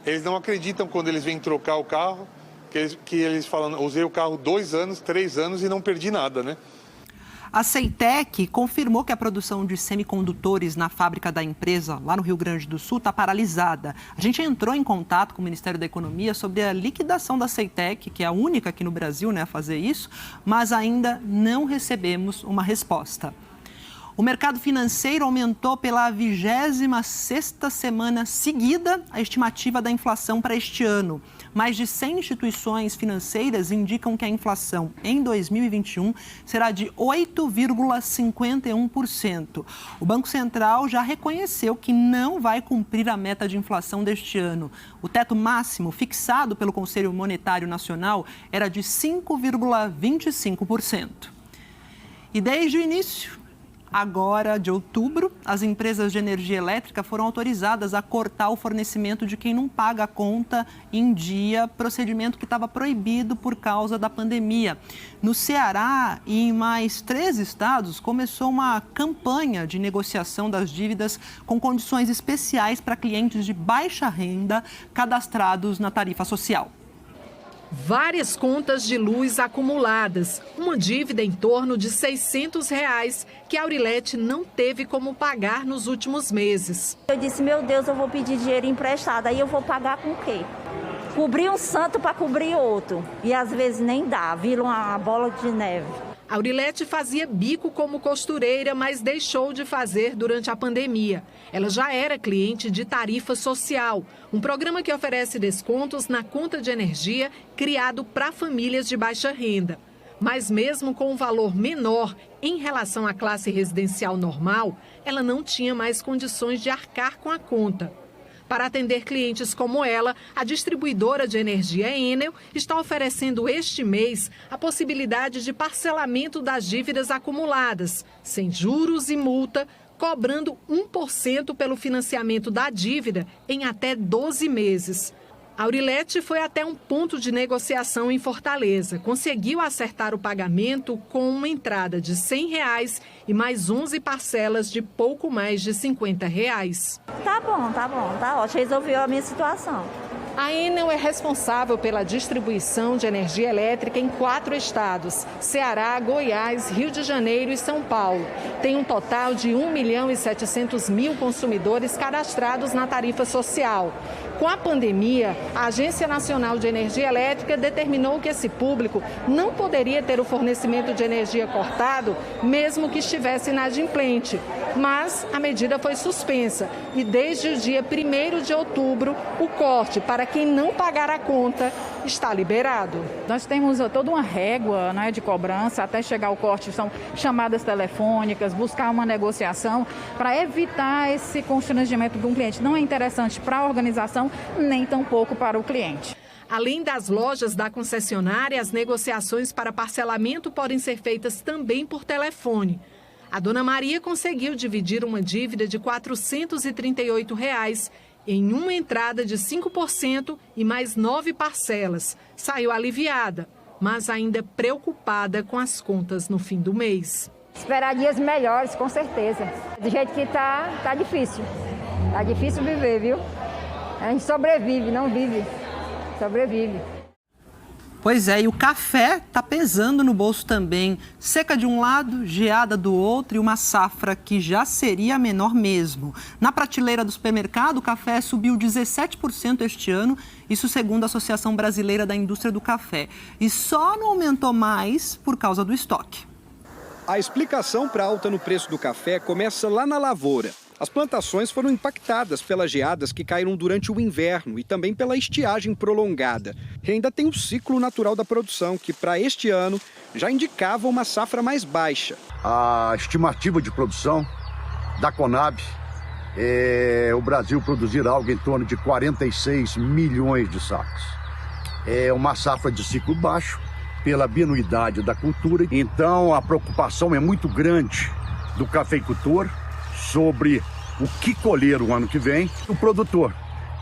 Eles não acreditam quando eles vêm trocar o carro, que eles falam, usei o carro 2 anos, 3 anos e não perdi nada, né? A Ceitec confirmou que a produção de semicondutores na fábrica da empresa, lá no Rio Grande do Sul, está paralisada. A gente entrou em contato com o Ministério da Economia sobre a liquidação da Ceitec, que é a única aqui no Brasil, né, a fazer isso, mas ainda não recebemos uma resposta. O mercado financeiro aumentou pela 26ª semana seguida a estimativa da inflação para este ano. Mais de 100 instituições financeiras indicam que a inflação em 2021 será de 8,51%. O Banco Central já reconheceu que não vai cumprir a meta de inflação deste ano. O teto máximo fixado pelo Conselho Monetário Nacional era de 5,25%. E desde o início, agora de outubro, as empresas de energia elétrica foram autorizadas a cortar o fornecimento de quem não paga a conta em dia, procedimento que estava proibido por causa da pandemia. No Ceará e em mais 3 estados, começou uma campanha de negociação das dívidas com condições especiais para clientes de baixa renda cadastrados na tarifa social. Várias contas de luz acumuladas, uma dívida em torno de R$ 600 que a Aurilete não teve como pagar nos últimos meses. Eu disse, meu Deus, eu vou pedir dinheiro emprestado, aí eu vou pagar com o quê? Cobrir um santo para cobrir outro, e às vezes nem dá, vira uma bola de neve. A Aurilete fazia bico como costureira, mas deixou de fazer durante a pandemia. Ela já era cliente de tarifa social, um programa que oferece descontos na conta de energia criado para famílias de baixa renda. Mas mesmo com um valor menor em relação à classe residencial normal, ela não tinha mais condições de arcar com a conta. Para atender clientes como ela, a distribuidora de energia Enel está oferecendo este mês a possibilidade de parcelamento das dívidas acumuladas, sem juros e multa, cobrando 1% pelo financiamento da dívida em até 12 meses. A Aurilete foi até um ponto de negociação em Fortaleza. Conseguiu acertar o pagamento com uma entrada de R$ 100 e mais 11 parcelas de pouco mais de R$ 50. Tá bom, tá ótimo. Resolveu a minha situação. A Enel é responsável pela distribuição de energia elétrica em 4 estados: Ceará, Goiás, Rio de Janeiro e São Paulo. Tem um total de 1.700.000 consumidores cadastrados na tarifa social. Com a pandemia, a Agência Nacional de Energia Elétrica determinou que esse público não poderia ter o fornecimento de energia cortado, mesmo que estivesse inadimplente. Mas a medida foi suspensa e desde o dia 1º de outubro, o corte para quem não pagar a conta está liberado. Nós temos toda uma régua, né, de cobrança até chegar ao corte, são chamadas telefônicas, buscar uma negociação para evitar esse constrangimento de um cliente. Não é interessante para a organização, nem tampouco para o cliente. Além das lojas da concessionária, as negociações para parcelamento podem ser feitas também por telefone. A dona Maria conseguiu dividir uma dívida de R$ 438 em uma entrada de 5% e mais 9 parcelas. Saiu aliviada, mas ainda preocupada com as contas no fim do mês. Esperar dias melhores, com certeza. Do jeito que tá difícil. Tá difícil viver, viu? A gente sobrevive, não vive. Sobrevive. Pois é, e o café está pesando no bolso também. Seca de um lado, geada do outro e uma safra que já seria menor mesmo. Na prateleira do supermercado, o café subiu 17% este ano, isso segundo a Associação Brasileira da Indústria do Café. E só não aumentou mais por causa do estoque. A explicação para a alta no preço do café começa lá na lavoura. As plantações foram impactadas pelas geadas que caíram durante o inverno e também pela estiagem prolongada. E ainda tem o ciclo natural da produção, que para este ano já indicava uma safra mais baixa. A estimativa de produção da Conab é o Brasil produzir algo em torno de 46 milhões de sacos. É uma safra de ciclo baixo pela bianuidade da cultura. Então a preocupação é muito grande do cafeicultor sobre o que colher o ano que vem. O produtor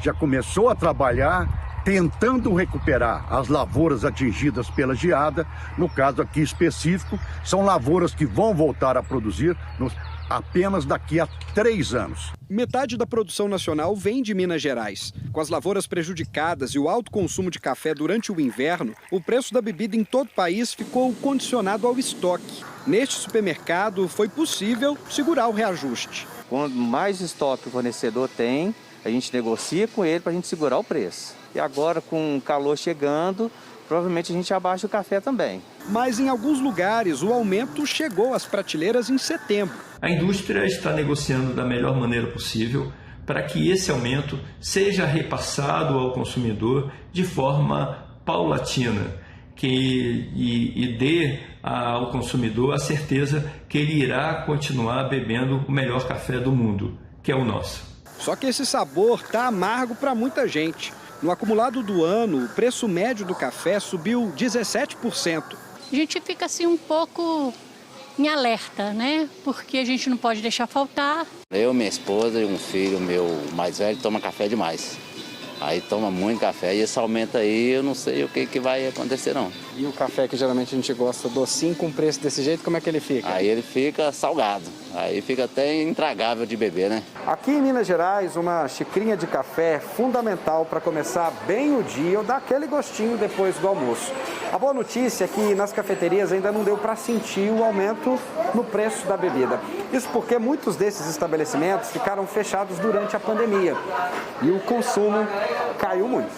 já começou a trabalhar tentando recuperar as lavouras atingidas pela geada. No caso aqui específico, são lavouras que vão voltar a produzir apenas daqui a 3 anos. Metade da produção nacional vem de Minas Gerais. Com as lavouras prejudicadas e o alto consumo de café durante o inverno, o preço da bebida em todo o país ficou condicionado ao estoque. Neste supermercado, foi possível segurar o reajuste. Quanto mais estoque o fornecedor tem, a gente negocia com ele para a gente segurar o preço. E agora, com o calor chegando, provavelmente a gente abaixa o café também. Mas em alguns lugares, o aumento chegou às prateleiras em setembro. A indústria está negociando da melhor maneira possível para que esse aumento seja repassado ao consumidor de forma paulatina e dê ao consumidor a certeza que ele irá continuar bebendo o melhor café do mundo, que é o nosso. Só que esse sabor está amargo para muita gente. No acumulado do ano, o preço médio do café subiu 17%. A gente fica assim um pouco em alerta, né? Porque a gente não pode deixar faltar. Eu, minha esposa e um filho meu mais velho toma café demais. Aí toma muito café e esse aumento aí eu não sei o que vai acontecer não. E o café que geralmente a gente gosta docinho com preço desse jeito, como é que ele fica? Aí ele fica salgado, aí fica até intragável de beber, né? Aqui em Minas Gerais, uma xicrinha de café é fundamental para começar bem o dia ou dar aquele gostinho depois do almoço. A boa notícia é que nas cafeterias ainda não deu para sentir o aumento no preço da bebida. Isso porque muitos desses estabelecimentos ficaram fechados durante a pandemia e o consumo caiu muito.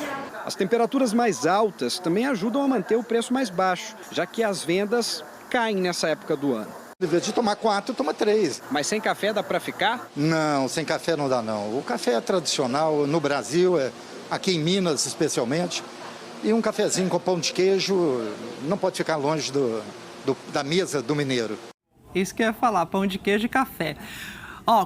As temperaturas mais altas também ajudam a manter o preço mais baixo, já que as vendas caem nessa época do ano. Em vez de tomar 4, toma 3. Mas sem café dá para ficar? Não, sem café não dá não. O café é tradicional no Brasil, aqui em Minas especialmente. E um cafezinho com pão de queijo não pode ficar longe da mesa do mineiro. Isso que eu ia falar, pão de queijo e café.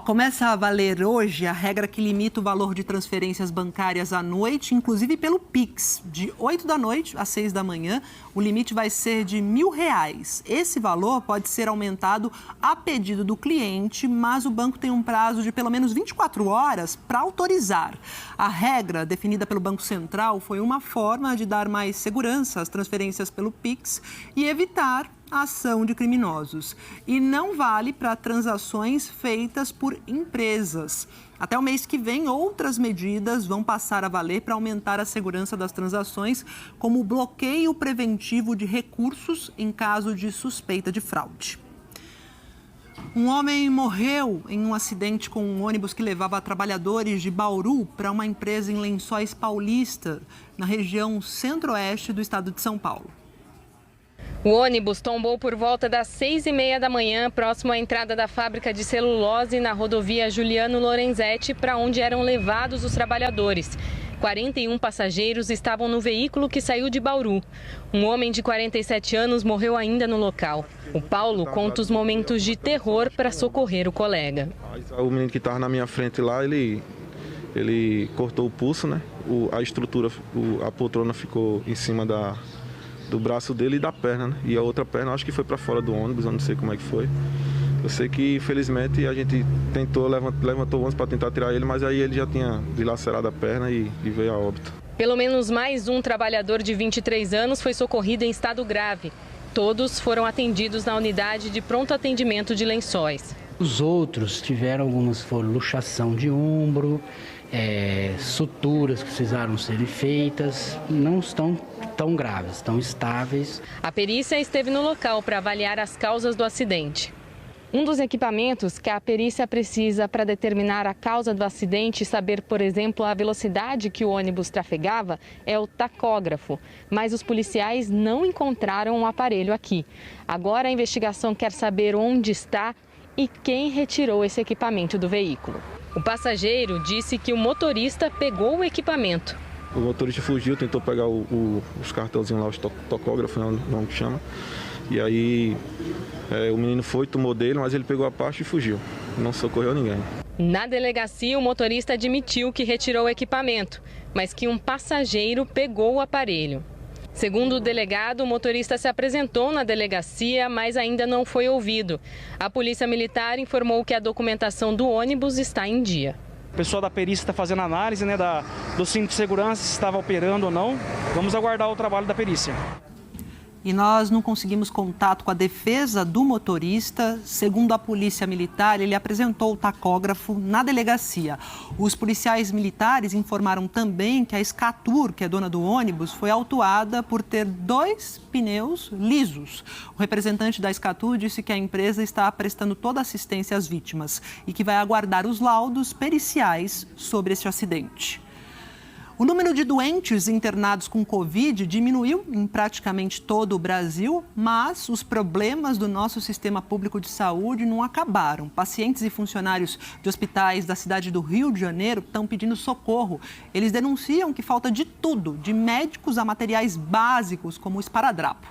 Começa a valer hoje a regra que limita o valor de transferências bancárias à noite, inclusive pelo Pix. De 8 da noite às 6 da manhã, o limite vai ser de R$1.000. Esse valor pode ser aumentado a pedido do cliente, mas o banco tem um prazo de pelo menos 24 horas para autorizar. A regra, definida pelo Banco Central, foi uma forma de dar mais segurança às transferências pelo Pix e evitar a ação de criminosos. E não vale para transações feitas por empresas. Até o mês que vem, outras medidas vão passar a valer para aumentar a segurança das transações, como o bloqueio preventivo de recursos em caso de suspeita de fraude. Um homem morreu em um acidente com um ônibus que levava trabalhadores de Bauru para uma empresa em Lençóis Paulista, na região centro-oeste do estado de São Paulo. O ônibus tombou por volta das 6h30 da manhã, próximo à entrada da fábrica de celulose na rodovia Juliano Lorenzetti, para onde eram levados os trabalhadores. 41 passageiros estavam no veículo que saiu de Bauru. Um homem de 47 anos morreu ainda no local. O Paulo conta os momentos de terror para socorrer o colega. O menino que estava na minha frente lá, ele cortou o pulso, né? A estrutura, a poltrona ficou em cima do braço dele e da perna, né? E a outra perna acho que foi para fora do ônibus, eu não sei como é que foi. Eu sei que, felizmente, a gente tentou, levantou o ônibus para tentar tirar ele, mas aí ele já tinha dilacerado a perna e veio a óbito. Pelo menos mais um trabalhador de 23 anos foi socorrido em estado grave. Todos foram atendidos na unidade de pronto atendimento de Lençóis. Os outros tiveram algumas luxação de ombro, suturas que precisaram ser feitas, não estão tão graves, estão estáveis. A perícia esteve no local para avaliar as causas do acidente. Um dos equipamentos que a perícia precisa para determinar a causa do acidente e saber, por exemplo, a velocidade que o ônibus trafegava é o tacógrafo. Mas os policiais não encontraram um aparelho aqui. Agora a investigação quer saber onde está e quem retirou esse equipamento do veículo. O passageiro disse que o motorista pegou o equipamento. O motorista fugiu, tentou pegar os cartãozinhos lá, os tacógrafos, não que chama. E aí o menino foi, tomou dele, mas ele pegou a parte e fugiu. Não socorreu ninguém. Na delegacia, o motorista admitiu que retirou o equipamento, mas que um passageiro pegou o aparelho. Segundo o delegado, o motorista se apresentou na delegacia, mas ainda não foi ouvido. A Polícia Militar informou que a documentação do ônibus está em dia. O pessoal da perícia está fazendo análise, do cinto de segurança, se estava operando ou não. Vamos aguardar o trabalho da perícia. E nós não conseguimos contato com a defesa do motorista. Segundo a polícia militar, ele apresentou o tacógrafo na delegacia. Os policiais militares informaram também que a Escatur, que é dona do ônibus, foi autuada por ter 2 pneus lisos. O representante da Escatur disse que a empresa está prestando toda a assistência às vítimas e que vai aguardar os laudos periciais sobre este acidente. O número de doentes internados com Covid diminuiu em praticamente todo o Brasil, mas os problemas do nosso sistema público de saúde não acabaram. Pacientes e funcionários de hospitais da cidade do Rio de Janeiro estão pedindo socorro. Eles denunciam que falta de tudo, de médicos a materiais básicos, como o esparadrapo.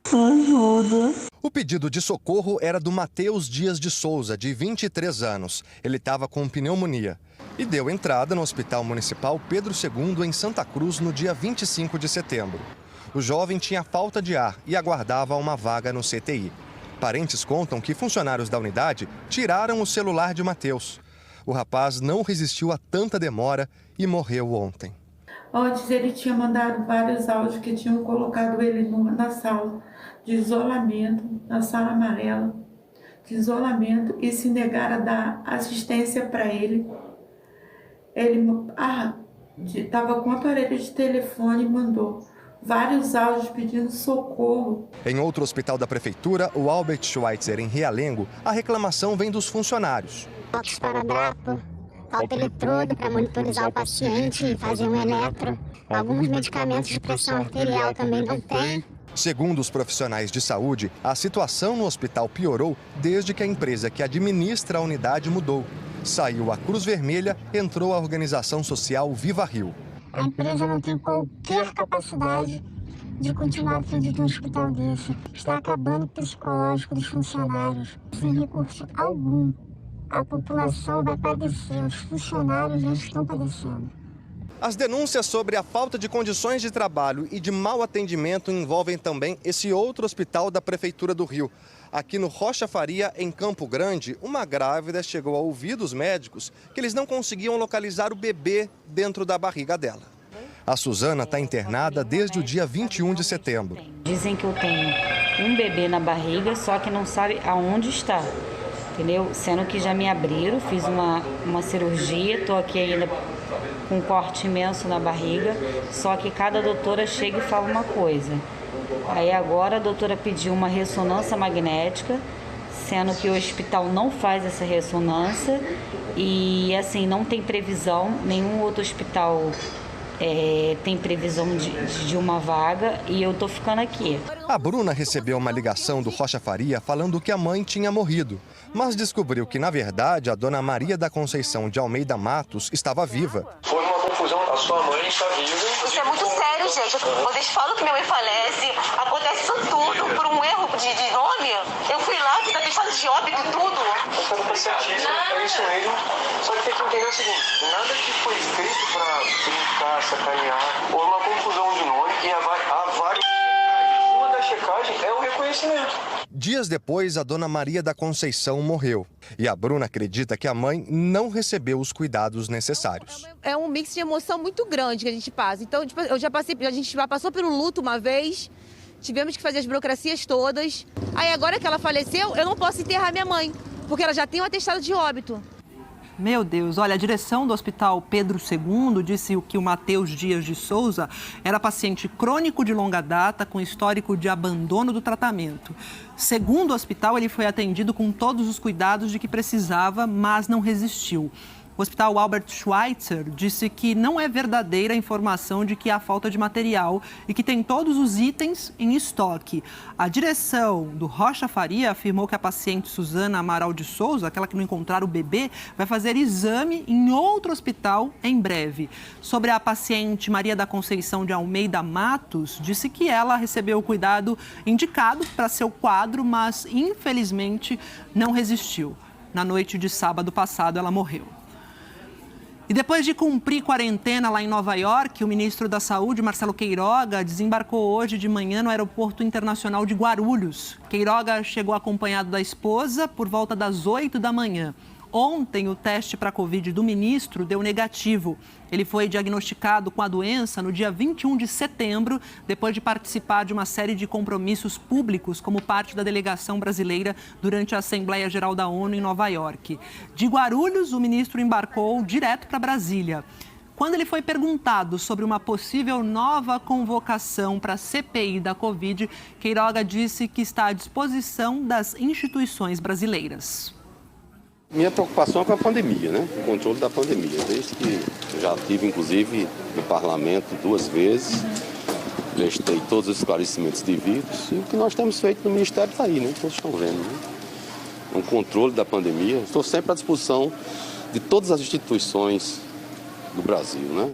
Ajuda. O pedido de socorro era do Matheus Dias de Souza, de 23 anos. Ele estava com pneumonia e deu entrada no Hospital Municipal Pedro II, em Santa Cruz, no dia 25 de setembro. O jovem tinha falta de ar e aguardava uma vaga no CTI. Parentes contam que funcionários da unidade tiraram o celular de Matheus. O rapaz não resistiu a tanta demora e morreu ontem. Antes ele tinha mandado vários áudios que tinham colocado ele na sala de isolamento, na sala amarela de isolamento, e se negaram a dar assistência para ele. Ele estava com o aparelho de telefone e mandou vários áudios pedindo socorro. Em outro hospital da prefeitura, o Albert Schweitzer, em Realengo, a reclamação vem dos funcionários. Esparadrapo, falta eletrodo para monitorizar o paciente e fazer um eletro. Alguns medicamentos de pressão arterial também não tem. Segundo os profissionais de saúde, a situação no hospital piorou desde que a empresa que administra a unidade mudou. Saiu a Cruz Vermelha, entrou a organização social Viva Rio. A empresa não tem qualquer capacidade de continuar à frente de um hospital desse. Está acabando o psicológico dos funcionários, sem recurso algum. A população vai padecer, os funcionários já estão padecendo. As denúncias sobre a falta de condições de trabalho e de mau atendimento envolvem também esse outro hospital da Prefeitura do Rio. Aqui no Rocha Faria, em Campo Grande, uma grávida chegou a ouvir dos médicos que eles não conseguiam localizar o bebê dentro da barriga dela. A Suzana está internada desde o dia 21 de setembro. Dizem que eu tenho um bebê na barriga, só que não sabe aonde está, entendeu? Sendo que já me abriram, fiz uma cirurgia, estou aqui ainda com um corte imenso na barriga, só que cada doutora chega e fala uma coisa. Aí agora a doutora pediu uma ressonância magnética, sendo que o hospital não faz essa ressonância e assim não tem previsão, nenhum outro hospital tem previsão de uma vaga e eu tô ficando aqui. A Bruna recebeu uma ligação do Rocha Faria falando que a mãe tinha morrido, mas descobriu que, na verdade, a dona Maria da Conceição de Almeida Matos estava viva. Foi uma confusão, a sua mãe está viva. Isso é muito sério, gente. Vocês falam que minha mãe falece, acontece isso tudo por um erro de nome. Eu fui lá, fiz atestado de óbito e tudo. Você não precisa disso, é isso mesmo. Só que tem que entender o seguinte, nada que foi feito para brincar, sacanear, houve uma confusão de nome e há vários... Uma das checagens é o reconhecimento. Dias depois, a dona Maria da Conceição morreu. E a Bruna acredita que a mãe não recebeu os cuidados necessários. É um mix de emoção muito grande que a gente passa. Então, a gente já passou pelo luto uma vez, tivemos que fazer as burocracias todas. Aí agora que ela faleceu, eu não posso enterrar minha mãe, porque ela já tem um atestado de óbito. Meu Deus, olha, a direção do Hospital Pedro II disse que o Matheus Dias de Souza era paciente crônico de longa data com histórico de abandono do tratamento. Segundo o hospital, ele foi atendido com todos os cuidados de que precisava, mas não resistiu. O Hospital Albert Schweitzer disse que não é verdadeira a informação de que há falta de material e que tem todos os itens em estoque. A direção do Rocha Faria afirmou que a paciente Suzana Amaral de Souza, aquela que não encontraram o bebê, vai fazer exame em outro hospital em breve. Sobre a paciente Maria da Conceição de Almeida Matos, disse que ela recebeu o cuidado indicado para seu quadro, mas infelizmente não resistiu. Na noite de sábado passado, ela morreu. E depois de cumprir quarentena lá em Nova York, o ministro da Saúde, Marcelo Queiroga, desembarcou hoje de manhã no Aeroporto Internacional de Guarulhos. Queiroga chegou acompanhado da esposa por volta das 8 da manhã. Ontem, o teste para a Covid do ministro deu negativo. Ele foi diagnosticado com a doença no dia 21 de setembro, depois de participar de uma série de compromissos públicos como parte da delegação brasileira durante a Assembleia Geral da ONU em Nova York. De Guarulhos, o ministro embarcou direto para Brasília. Quando ele foi perguntado sobre uma possível nova convocação para a CPI da Covid, Queiroga disse que está à disposição das instituições brasileiras. Minha preocupação é com a pandemia, né? O controle da pandemia. Desde que eu já tive, inclusive, no parlamento 2 vezes, prestei todos os esclarecimentos devidos. E o que nós temos feito no Ministério está aí, né? Todos estão vendo, né? O controle da pandemia. Estou sempre à disposição de todas as instituições do Brasil, né?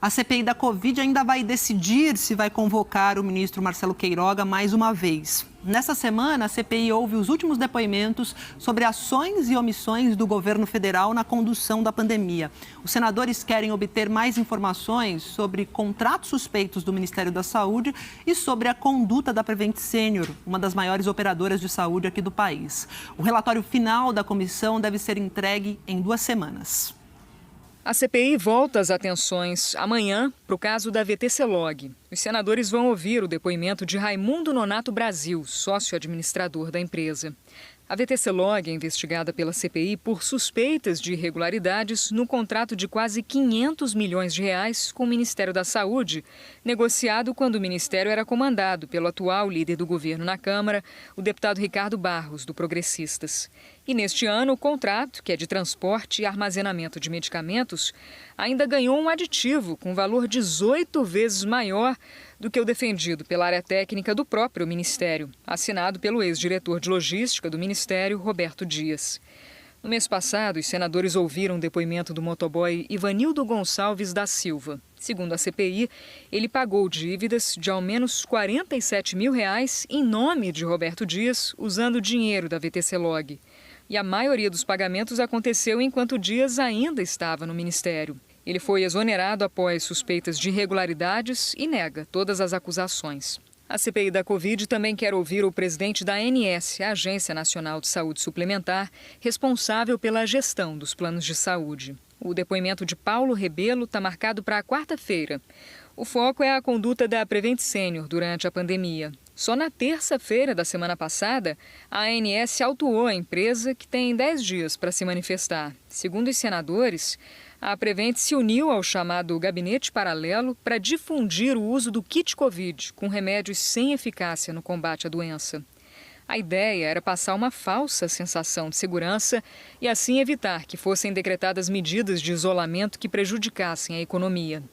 A CPI da Covid ainda vai decidir se vai convocar o ministro Marcelo Queiroga mais uma vez. Nessa semana, a CPI ouve os últimos depoimentos sobre ações e omissões do governo federal na condução da pandemia. Os senadores querem obter mais informações sobre contratos suspeitos do Ministério da Saúde e sobre a conduta da Prevent Senior, uma das maiores operadoras de saúde aqui do país. O relatório final da comissão deve ser entregue em 2 semanas. A CPI volta as atenções amanhã para o caso da VTC-Log. Os senadores vão ouvir o depoimento de Raimundo Nonato Brasil, sócio-administrador da empresa. A VTC-Log é investigada pela CPI por suspeitas de irregularidades no contrato de quase 500 milhões de reais com o Ministério da Saúde, negociado quando o Ministério era comandado pelo atual líder do governo na Câmara, o deputado Ricardo Barros, do Progressistas. E neste ano, o contrato, que é de transporte e armazenamento de medicamentos, ainda ganhou um aditivo com valor 18 vezes maior do que o defendido pela área técnica do próprio Ministério, assinado pelo ex-diretor de logística do Ministério, Roberto Dias. No mês passado, os senadores ouviram o depoimento do motoboy Ivanildo Gonçalves da Silva. Segundo a CPI, ele pagou dívidas de ao menos R$ 47 mil em nome de Roberto Dias, usando o dinheiro da VTC-Log. E a maioria dos pagamentos aconteceu enquanto Dias ainda estava no Ministério. Ele foi exonerado após suspeitas de irregularidades e nega todas as acusações. A CPI da Covid também quer ouvir o presidente da ANS, a Agência Nacional de Saúde Suplementar, responsável pela gestão dos planos de saúde. O depoimento de Paulo Rebelo está marcado para quarta-feira. O foco é a conduta da Prevent Senior durante a pandemia. Só na terça-feira da semana passada, a ANS autuou a empresa, que tem 10 dias para se manifestar. Segundo os senadores, a Prevent se uniu ao chamado Gabinete Paralelo para difundir o uso do kit Covid, com remédios sem eficácia no combate à doença. A ideia era passar uma falsa sensação de segurança e assim evitar que fossem decretadas medidas de isolamento que prejudicassem a economia.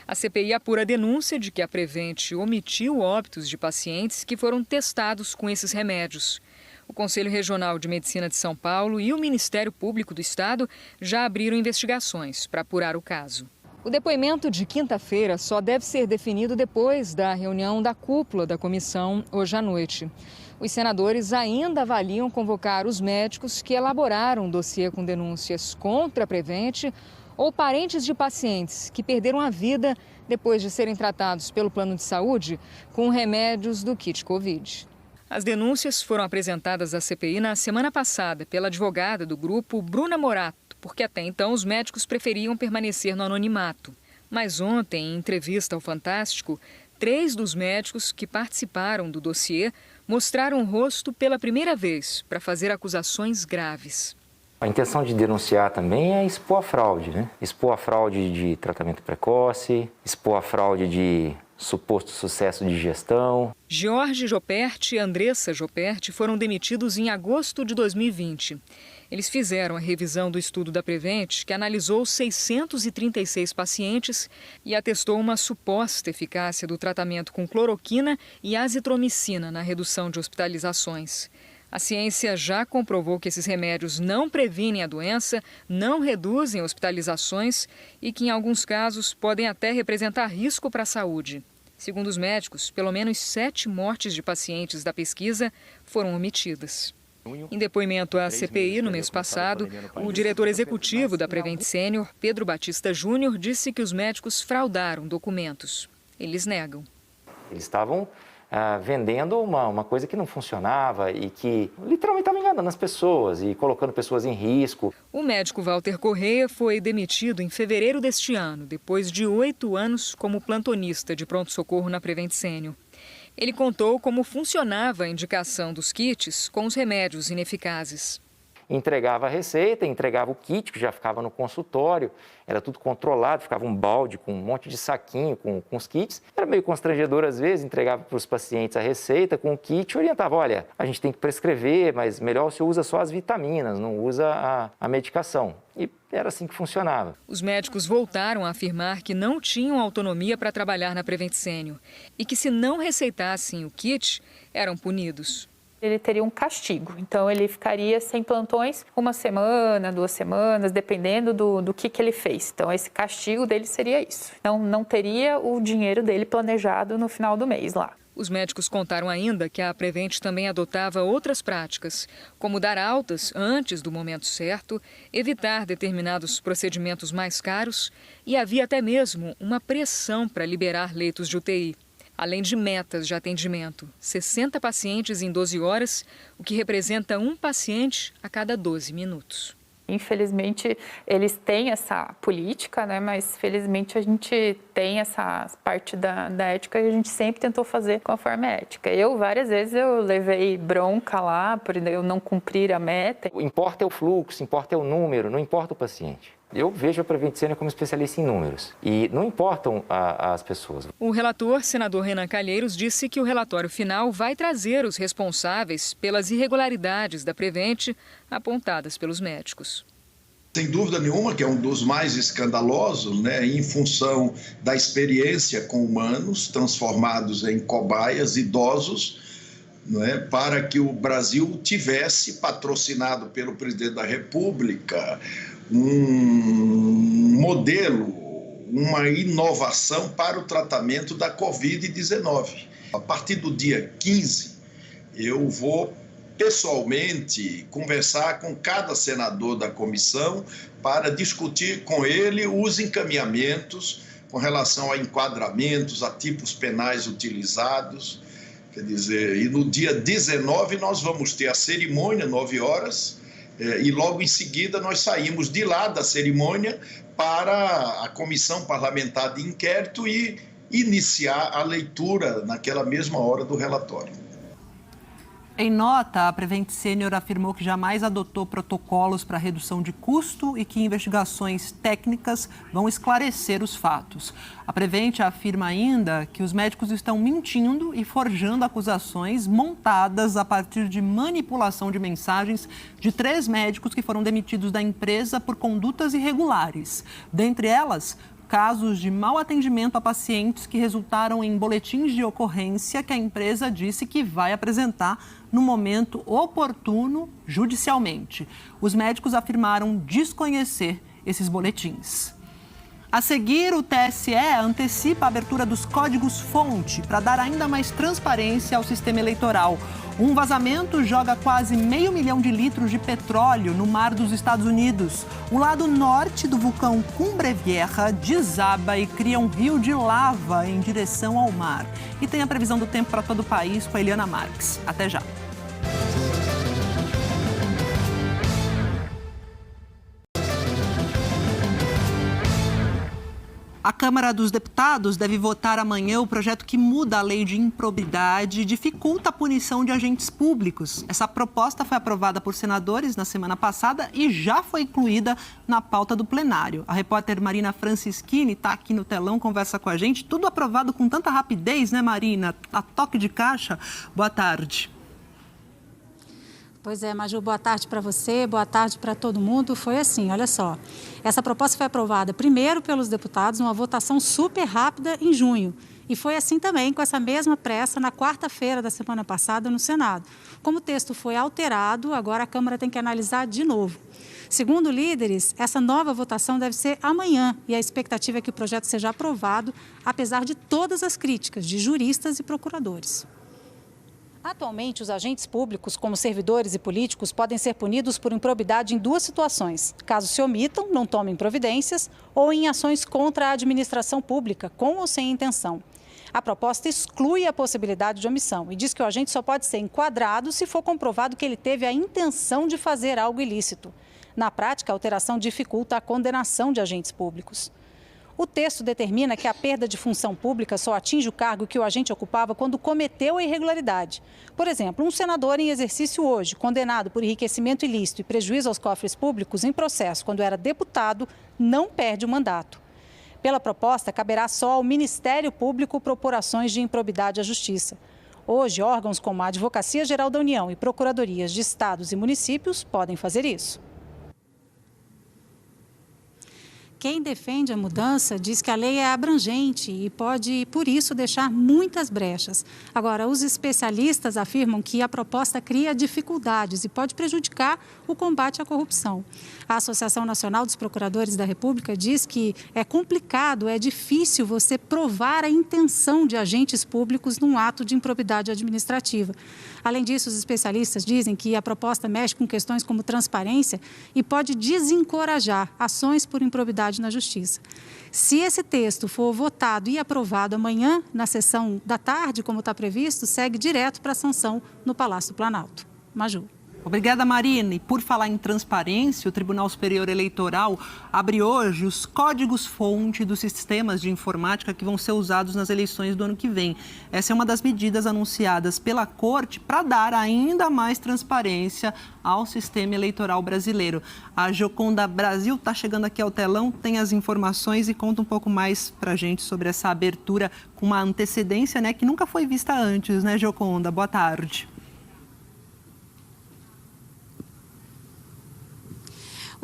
A CPI apura a denúncia de que a Prevent omitiu óbitos de pacientes que foram testados com esses remédios. O Conselho Regional de Medicina de São Paulo e o Ministério Público do Estado já abriram investigações para apurar o caso. O depoimento de quinta-feira só deve ser definido depois da reunião da cúpula da comissão hoje à noite. Os senadores ainda avaliam convocar os médicos que elaboraram um dossiê com denúncias contra a Prevent ou parentes de pacientes que perderam a vida depois de serem tratados pelo plano de saúde com remédios do kit Covid. As denúncias foram apresentadas à CPI na semana passada pela advogada do grupo, Bruna Morato, porque até então os médicos preferiam permanecer no anonimato. Mas ontem, em entrevista ao Fantástico, 3 dos médicos que participaram do dossiê mostraram o rosto pela primeira vez para fazer acusações graves. A intenção de denunciar também é expor a fraude, né? Expor a fraude de tratamento precoce, expor a fraude de suposto sucesso de gestão. Jorge Joperti e Andressa Joperti foram demitidos em agosto de 2020. Eles fizeram a revisão do estudo da Prevent, que analisou 636 pacientes e atestou uma suposta eficácia do tratamento com cloroquina e azitromicina na redução de hospitalizações. A ciência já comprovou que esses remédios não previnem a doença, não reduzem hospitalizações e que, em alguns casos, podem até representar risco para a saúde. Segundo os médicos, pelo menos 7 mortes de pacientes da pesquisa foram omitidas. Em depoimento à CPI no mês passado, o diretor executivo da Prevent Senior, Pedro Batista Júnior, disse que os médicos fraudaram documentos. Eles negam. Eles estavam vendendo uma coisa que não funcionava e que literalmente estava enganando as pessoas e colocando pessoas em risco. O médico Walter Correia foi demitido em fevereiro deste ano, depois de 8 anos como plantonista de pronto-socorro na Prevent Senior. Ele contou como funcionava a indicação dos kits com os remédios ineficazes. Entregava a receita, entregava o kit que já ficava no consultório, era tudo controlado, ficava um balde com um monte de saquinho com os kits. Era meio constrangedor às vezes, entregava para os pacientes a receita com o kit, orientava, olha, a gente tem que prescrever, mas melhor você usa só as vitaminas, não usa a medicação. E era assim que funcionava. Os médicos voltaram a afirmar que não tinham autonomia para trabalhar na Prevent Senior e que se não receitassem o kit, eram punidos. Ele teria um castigo, então ele ficaria sem plantões 1 semana, 2 semanas, dependendo do que ele fez. Então esse castigo dele seria isso. Então não teria o dinheiro dele planejado no final do mês lá. Os médicos contaram ainda que a Prevent também adotava outras práticas, como dar altas antes do momento certo, evitar determinados procedimentos mais caros e havia até mesmo uma pressão para liberar leitos de UTI. Além de metas de atendimento, 60 pacientes em 12 horas, o que representa um paciente a cada 12 minutos. Infelizmente, eles têm essa política, né? Mas felizmente a gente tem essa parte da ética e a gente sempre tentou fazer conforme a ética. Várias vezes, eu levei bronca lá por eu não cumprir a meta. O importa é o fluxo, importa é o número, não importa o paciente. Eu vejo a Prevent Senior como especialista em números e não importam as pessoas. O relator, senador Renan Calheiros, disse que o relatório final vai trazer os responsáveis pelas irregularidades da Prevent apontadas pelos médicos. Sem dúvida nenhuma que é um dos mais escandalosos, né, em função da experiência com humanos transformados em cobaias idosos, né, para que o Brasil tivesse patrocinado pelo presidente da República um modelo, uma inovação para o tratamento da Covid-19. A partir do dia 15, eu vou pessoalmente conversar com cada senador da comissão para discutir com ele os encaminhamentos com relação a enquadramentos, a tipos penais utilizados. Quer dizer, e no dia 19 nós vamos ter a cerimônia, 9 horas, e logo em seguida nós saímos de lá da cerimônia para a comissão parlamentar de inquérito e iniciar a leitura naquela mesma hora do relatório. Em nota, a Prevent Senior afirmou que jamais adotou protocolos para redução de custo e que investigações técnicas vão esclarecer os fatos. A Prevent afirma ainda que os médicos estão mentindo e forjando acusações montadas a partir de manipulação de mensagens de 3 médicos que foram demitidos da empresa por condutas irregulares. Dentre elas, casos de mau atendimento a pacientes que resultaram em boletins de ocorrência que a empresa disse que vai apresentar no momento oportuno judicialmente. Os médicos afirmaram desconhecer esses boletins. A seguir, o TSE antecipa a abertura dos códigos-fonte para dar ainda mais transparência ao sistema eleitoral. Um vazamento joga quase 500 mil litros de petróleo no mar dos Estados Unidos. O lado norte do vulcão Cumbre Vieja desaba e cria um rio de lava em direção ao mar. E tem a previsão do tempo para todo o país com a Eliana Marques. Até já. A Câmara dos Deputados deve votar amanhã o projeto que muda a lei de improbidade e dificulta a punição de agentes públicos. Essa proposta foi aprovada por senadores na semana passada e já foi incluída na pauta do plenário. A repórter Marina Francischini está aqui no telão, conversa com a gente. Tudo aprovado com tanta rapidez, né, Marina? A toque de caixa. Boa tarde. Pois é, Maju, boa tarde para você, boa tarde para todo mundo. Foi assim, olha só, essa proposta foi aprovada primeiro pelos deputados, numa votação super rápida em junho. E foi assim também, com essa mesma pressa, na quarta-feira da semana passada no Senado. Como o texto foi alterado, agora a Câmara tem que analisar de novo. Segundo líderes, essa nova votação deve ser amanhã e a expectativa é que o projeto seja aprovado, apesar de todas as críticas de juristas e procuradores. Atualmente, os agentes públicos, como servidores e políticos, podem ser punidos por improbidade em 2 situações. Caso se omitam, não tomem providências, ou em ações contra a administração pública, com ou sem intenção. A proposta exclui a possibilidade de omissão e diz que o agente só pode ser enquadrado se for comprovado que ele teve a intenção de fazer algo ilícito. Na prática, a alteração dificulta a condenação de agentes públicos. O texto determina que a perda de função pública só atinge o cargo que o agente ocupava quando cometeu a irregularidade. Por exemplo, um senador em exercício hoje, condenado por enriquecimento ilícito e prejuízo aos cofres públicos em processo quando era deputado, não perde o mandato. Pela proposta, caberá só ao Ministério Público propor ações de improbidade à Justiça. Hoje, órgãos como a Advocacia Geral da União e procuradorias de estados e municípios podem fazer isso. Quem defende a mudança diz que a lei é abrangente e pode, por isso, deixar muitas brechas. Agora, os especialistas afirmam que a proposta cria dificuldades e pode prejudicar o combate à corrupção. A Associação Nacional dos Procuradores da República diz que é complicado, é difícil você provar a intenção de agentes públicos num ato de improbidade administrativa. Além disso, os especialistas dizem que a proposta mexe com questões como transparência e pode desencorajar ações por improbidade na Justiça. Se esse texto for votado e aprovado amanhã, na sessão da tarde, como está previsto, segue direto para a sanção no Palácio do Planalto. Maju. Obrigada, Marina. E por falar em transparência, o Tribunal Superior Eleitoral abre hoje os códigos-fonte dos sistemas de informática que vão ser usados nas eleições do ano que vem. Essa é uma das medidas anunciadas pela Corte para dar ainda mais transparência ao sistema eleitoral brasileiro. A Gioconda Brasil está chegando aqui ao telão, tem as informações e conta um pouco mais para a gente sobre essa abertura com uma antecedência, né, que nunca foi vista antes, né, Gioconda? Boa tarde.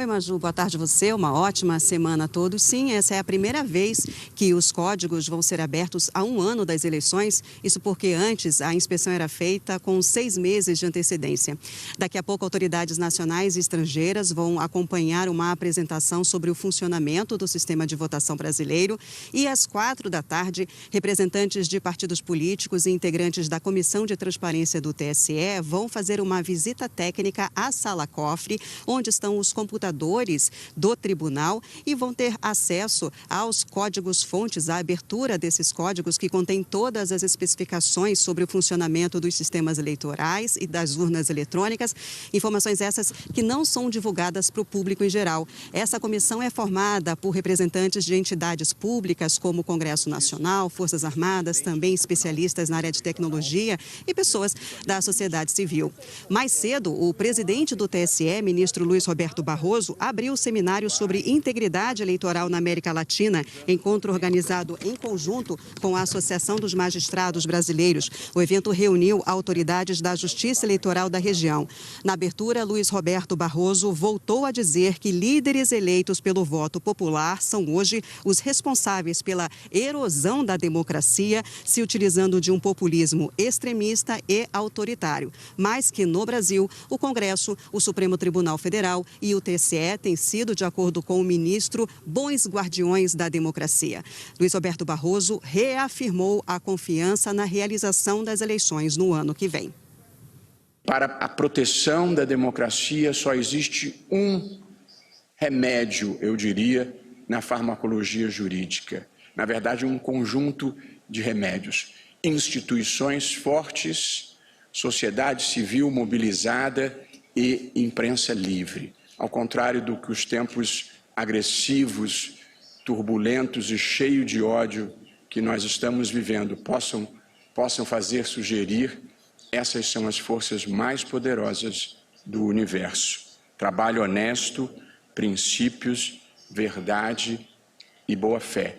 Oi, Maju, boa tarde a você, uma ótima semana a todos. Sim, essa é a primeira vez que os códigos vão ser abertos a um ano das eleições, isso porque antes a inspeção era feita com 6 meses de antecedência. Daqui a pouco, autoridades nacionais e estrangeiras vão acompanhar uma apresentação sobre o funcionamento do sistema de votação brasileiro e às 16h, representantes de partidos políticos e integrantes da Comissão de Transparência do TSE vão fazer uma visita técnica à Sala Cofre, onde estão os computadores do tribunal e vão ter acesso aos códigos-fontes, à abertura desses códigos que contém todas as especificações sobre o funcionamento dos sistemas eleitorais e das urnas eletrônicas, informações essas que não são divulgadas para o público em geral. Essa comissão é formada por representantes de entidades públicas como o Congresso Nacional, Forças Armadas, também especialistas na área de tecnologia e pessoas da sociedade civil. Mais cedo, o presidente do TSE, ministro Luiz Roberto Barroso, abriu o seminário sobre integridade eleitoral na América Latina, encontro organizado em conjunto com a Associação dos Magistrados Brasileiros. O evento reuniu autoridades da Justiça Eleitoral da região. Na abertura, Luiz Roberto Barroso voltou a dizer que líderes eleitos pelo voto popular são hoje os responsáveis pela erosão da democracia, se utilizando de um populismo extremista e autoritário. Mas que no Brasil, o Congresso, o Supremo Tribunal Federal e o TSE têm sido, de acordo com o ministro, bons guardiões da democracia. Luiz Roberto Barroso reafirmou a confiança na realização das eleições no ano que vem. Para a proteção da democracia, só existe um remédio, eu diria, na farmacologia jurídica. Na verdade, um conjunto de remédios. Instituições fortes, sociedade civil mobilizada e imprensa livre. Ao contrário do que os tempos agressivos, turbulentos e cheios de ódio que nós estamos vivendo possam fazer sugerir, essas são as forças mais poderosas do universo. Trabalho honesto, princípios, verdade e boa-fé.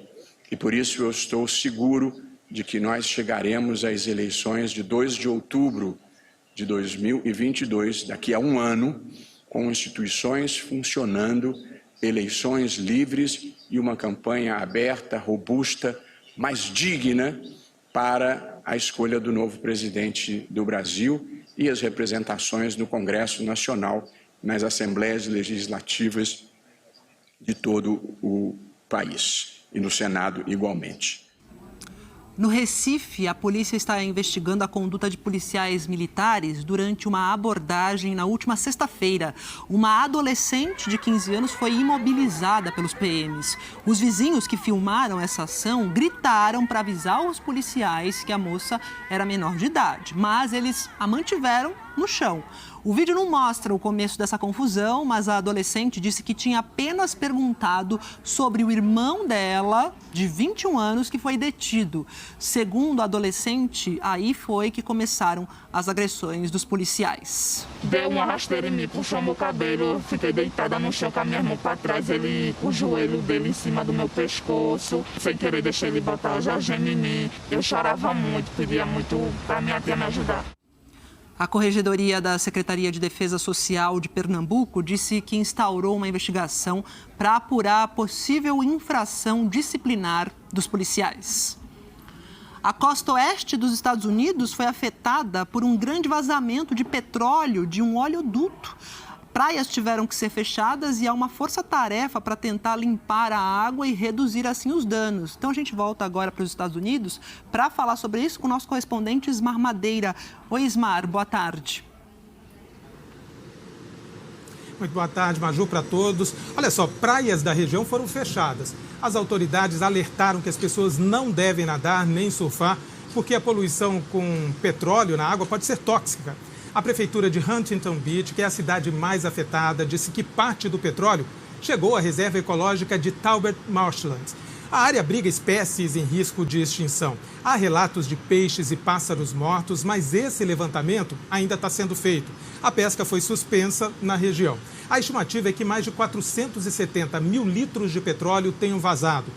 E por isso eu estou seguro de que nós chegaremos às eleições de 2 de outubro de 2022, daqui a um ano, com instituições funcionando, eleições livres e uma campanha aberta, robusta, mais digna para a escolha do novo presidente do Brasil e as representações no Congresso Nacional, nas assembleias legislativas de todo o país e no Senado igualmente. No Recife, a polícia está investigando a conduta de policiais militares durante uma abordagem na última sexta-feira. Uma adolescente de 15 anos foi imobilizada pelos PMs. Os vizinhos que filmaram essa ação gritaram para avisar os policiais que a moça era menor de idade, mas eles a mantiveram no chão. O vídeo não mostra o começo dessa confusão, mas a adolescente disse que tinha apenas perguntado sobre o irmão dela, de 21 anos, que foi detido. Segundo a adolescente, aí foi que começaram as agressões dos policiais. Deu uma rasteira em mim, puxou meu cabelo, eu fiquei deitada no chão com a minha mão para trás, ele com o joelho dele em cima do meu pescoço, sem querer deixei ele botar a algema em mim. Eu chorava muito, pedia muito para minha tia me ajudar. A Corregedoria da Secretaria de Defesa Social de Pernambuco disse que instaurou uma investigação para apurar a possível infração disciplinar dos policiais. A costa oeste dos Estados Unidos foi afetada por um grande vazamento de petróleo de um oleoduto. Praias tiveram que ser fechadas e há uma força-tarefa para tentar limpar a água e reduzir assim os danos. Então a gente volta agora para os Estados Unidos para falar sobre isso com o nosso correspondente Ismar Madeira. Oi, Ismar, boa tarde. Muito boa tarde, Maju, para todos. Olha só, praias da região foram fechadas. As autoridades alertaram que as pessoas não devem nadar nem surfar, porque a poluição com petróleo na água pode ser tóxica. A prefeitura de Huntington Beach, que é a cidade mais afetada, disse que parte do petróleo chegou à reserva ecológica de Talbot Marshlands. A área abriga espécies em risco de extinção. Há relatos de peixes e pássaros mortos, mas esse levantamento ainda está sendo feito. A pesca foi suspensa na região. A estimativa é que mais de 470 mil litros de petróleo tenham vazado.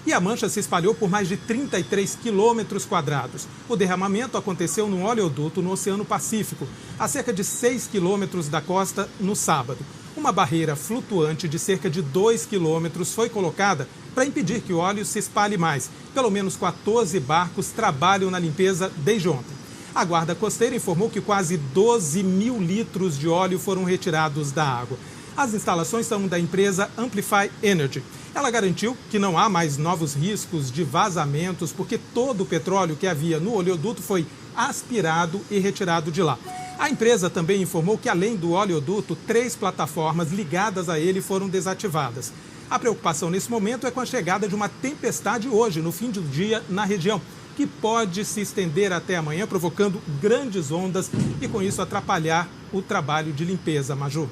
E a mancha se espalhou por mais de 33 quilômetros quadrados. O derramamento aconteceu num oleoduto no Oceano Pacífico, a cerca de 6 quilômetros da costa, no sábado. Uma barreira flutuante de cerca de 2 quilômetros foi colocada para impedir que o óleo se espalhe mais. Pelo menos 14 barcos trabalham na limpeza desde ontem. A Guarda Costeira informou que quase 12 mil litros de óleo foram retirados da água. As instalações são da empresa Amplify Energy. Ela garantiu que não há mais novos riscos de vazamentos, porque todo o petróleo que havia no oleoduto foi aspirado e retirado de lá. A empresa também informou que, além do oleoduto, 3 plataformas ligadas a ele foram desativadas. A preocupação nesse momento é com a chegada de uma tempestade hoje, no fim do dia, na região, que pode se estender até amanhã, provocando grandes ondas e, com isso, atrapalhar o trabalho de limpeza. Maju.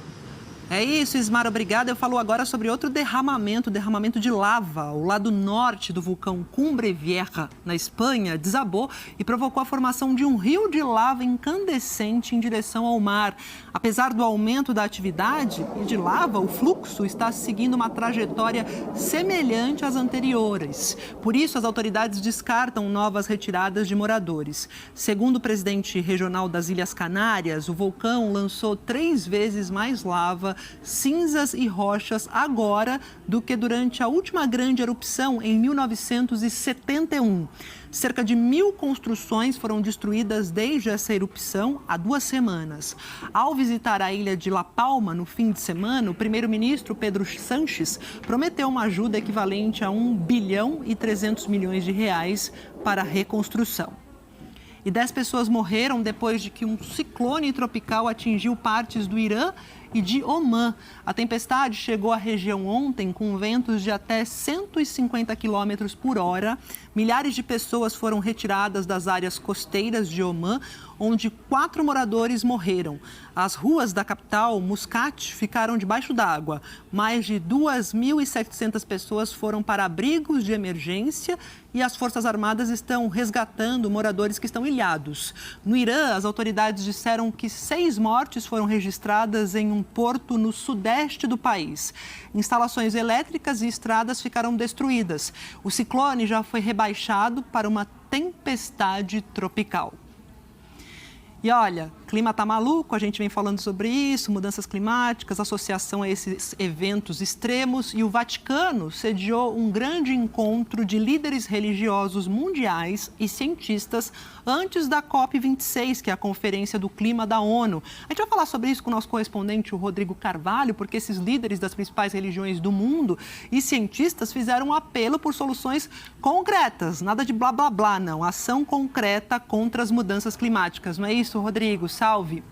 É isso, Ismar, obrigada. Eu falo agora sobre outro derramamento de lava. O lado norte do vulcão Cumbre Vieja, na Espanha, desabou e provocou a formação de um rio de lava incandescente em direção ao mar. Apesar do aumento da atividade de lava, o fluxo está seguindo uma trajetória semelhante às anteriores. Por isso, as autoridades descartam novas retiradas de moradores. Segundo o presidente regional das Ilhas Canárias, o vulcão lançou 3 vezes mais lava, cinzas e rochas agora do que durante a última grande erupção em 1971. Cerca de 1000 construções foram destruídas desde essa erupção há 2 semanas. Ao visitar a ilha de La Palma no fim de semana, o primeiro-ministro Pedro Sánchez prometeu uma ajuda equivalente a 1 bilhão e 300 milhões de reais para a reconstrução. E 10 pessoas morreram depois de que um ciclone tropical atingiu partes do Irã e de Omã. A tempestade chegou à região ontem com ventos de até 150 km por hora. Milhares de pessoas foram retiradas das áreas costeiras de Omã, onde 4 moradores morreram. As ruas da capital, Muscat, ficaram debaixo d'água. Mais de 2.700 pessoas foram para abrigos de emergência e as Forças Armadas estão resgatando moradores que estão ilhados. No Irã, as autoridades disseram que 6 mortes foram registradas em um porto no sudeste do país. Instalações elétricas e estradas ficaram destruídas. O ciclone já foi rebaixado para uma tempestade tropical. E olha, clima tá maluco, a gente vem falando sobre isso, mudanças climáticas, associação a esses eventos extremos, e o Vaticano sediou um grande encontro de líderes religiosos mundiais e cientistas antes da COP26, que é a Conferência do Clima da ONU. A gente vai falar sobre isso com o nosso correspondente, o Rodrigo Carvalho, porque esses líderes das principais religiões do mundo e cientistas fizeram um apelo por soluções concretas, nada de blá blá blá, não, ação concreta contra as mudanças climáticas. Não é isso, Rodrigo? Salve!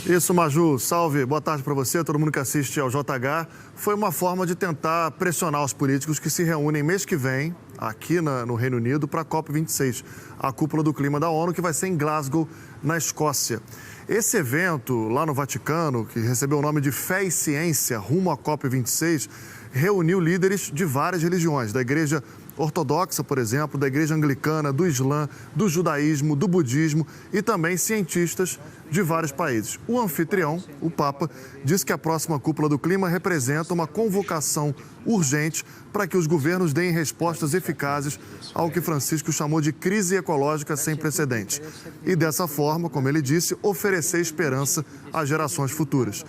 Isso, Maju. Salve. Boa tarde para você, todo mundo que assiste ao JH. Foi uma forma de tentar pressionar os políticos que se reúnem mês que vem, aqui no Reino Unido, para a COP26, a cúpula do clima da ONU, que vai ser em Glasgow, na Escócia. Esse evento, lá no Vaticano, que recebeu o nome de Fé e Ciência, rumo à COP26, reuniu líderes de várias religiões, da Igreja Ortodoxa, por exemplo, da Igreja Anglicana, do Islã, do Judaísmo, do Budismo e também cientistas de vários países. O anfitrião, o Papa, disse que a próxima cúpula do clima representa uma convocação urgente para que os governos deem respostas eficazes ao que Francisco chamou de crise ecológica sem precedentes. E dessa forma, como ele disse, oferecer esperança às gerações futuras.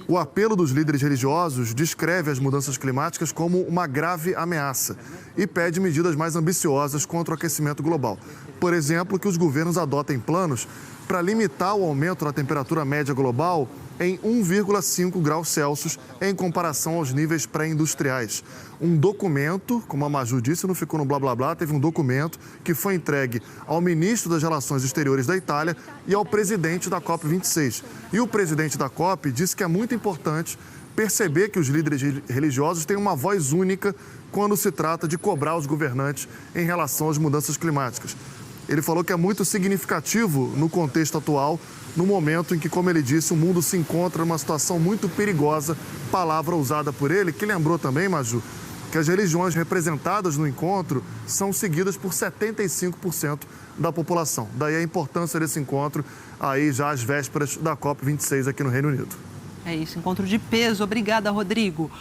O apelo dos líderes religiosos descreve as mudanças climáticas como uma grave ameaça e pede medidas mais ambiciosas contra o aquecimento global. Por exemplo, que os governos adotem planos para limitar o aumento da temperatura média global em 1,5 graus Celsius em comparação aos níveis pré-industriais. Um documento, como a Maju disse, não ficou no blá blá blá, teve um documento que foi entregue ao ministro das Relações Exteriores da Itália e ao presidente da COP26. E o presidente da COP disse que é muito importante perceber que os líderes religiosos têm uma voz única quando se trata de cobrar os governantes em relação às mudanças climáticas. Ele falou que é muito significativo no contexto atual, no momento em que, como ele disse, o mundo se encontra numa situação muito perigosa, palavra usada por ele, que lembrou também, Maju, que as religiões representadas no encontro são seguidas por 75% da população. Daí a importância desse encontro, aí já às vésperas da COP26 aqui no Reino Unido. É isso, encontro de peso. Obrigada, Rodrigo.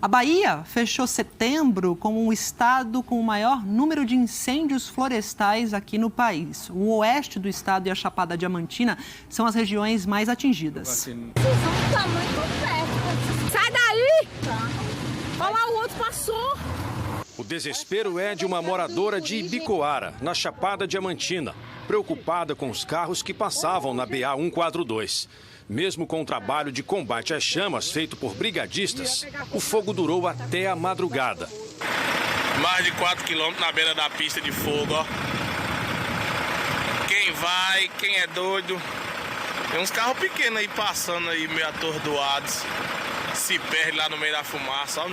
A Bahia fechou setembro como um estado com o maior número de incêndios florestais aqui no país. O oeste do estado e a Chapada Diamantina são as regiões mais atingidas. Está muito perto. Sai daí! Olha lá, o outro passou. O desespero é de uma moradora de Ibicoara, na Chapada Diamantina, preocupada com os carros que passavam na BA 142. Mesmo com o trabalho de combate às chamas feito por brigadistas, o fogo durou até a madrugada. Mais de 4 quilômetros na beira da pista de fogo, ó. Quem vai, quem é doido. Tem uns carros pequenos aí passando aí, meio atordoados. Se perde lá no meio da fumaça, ó.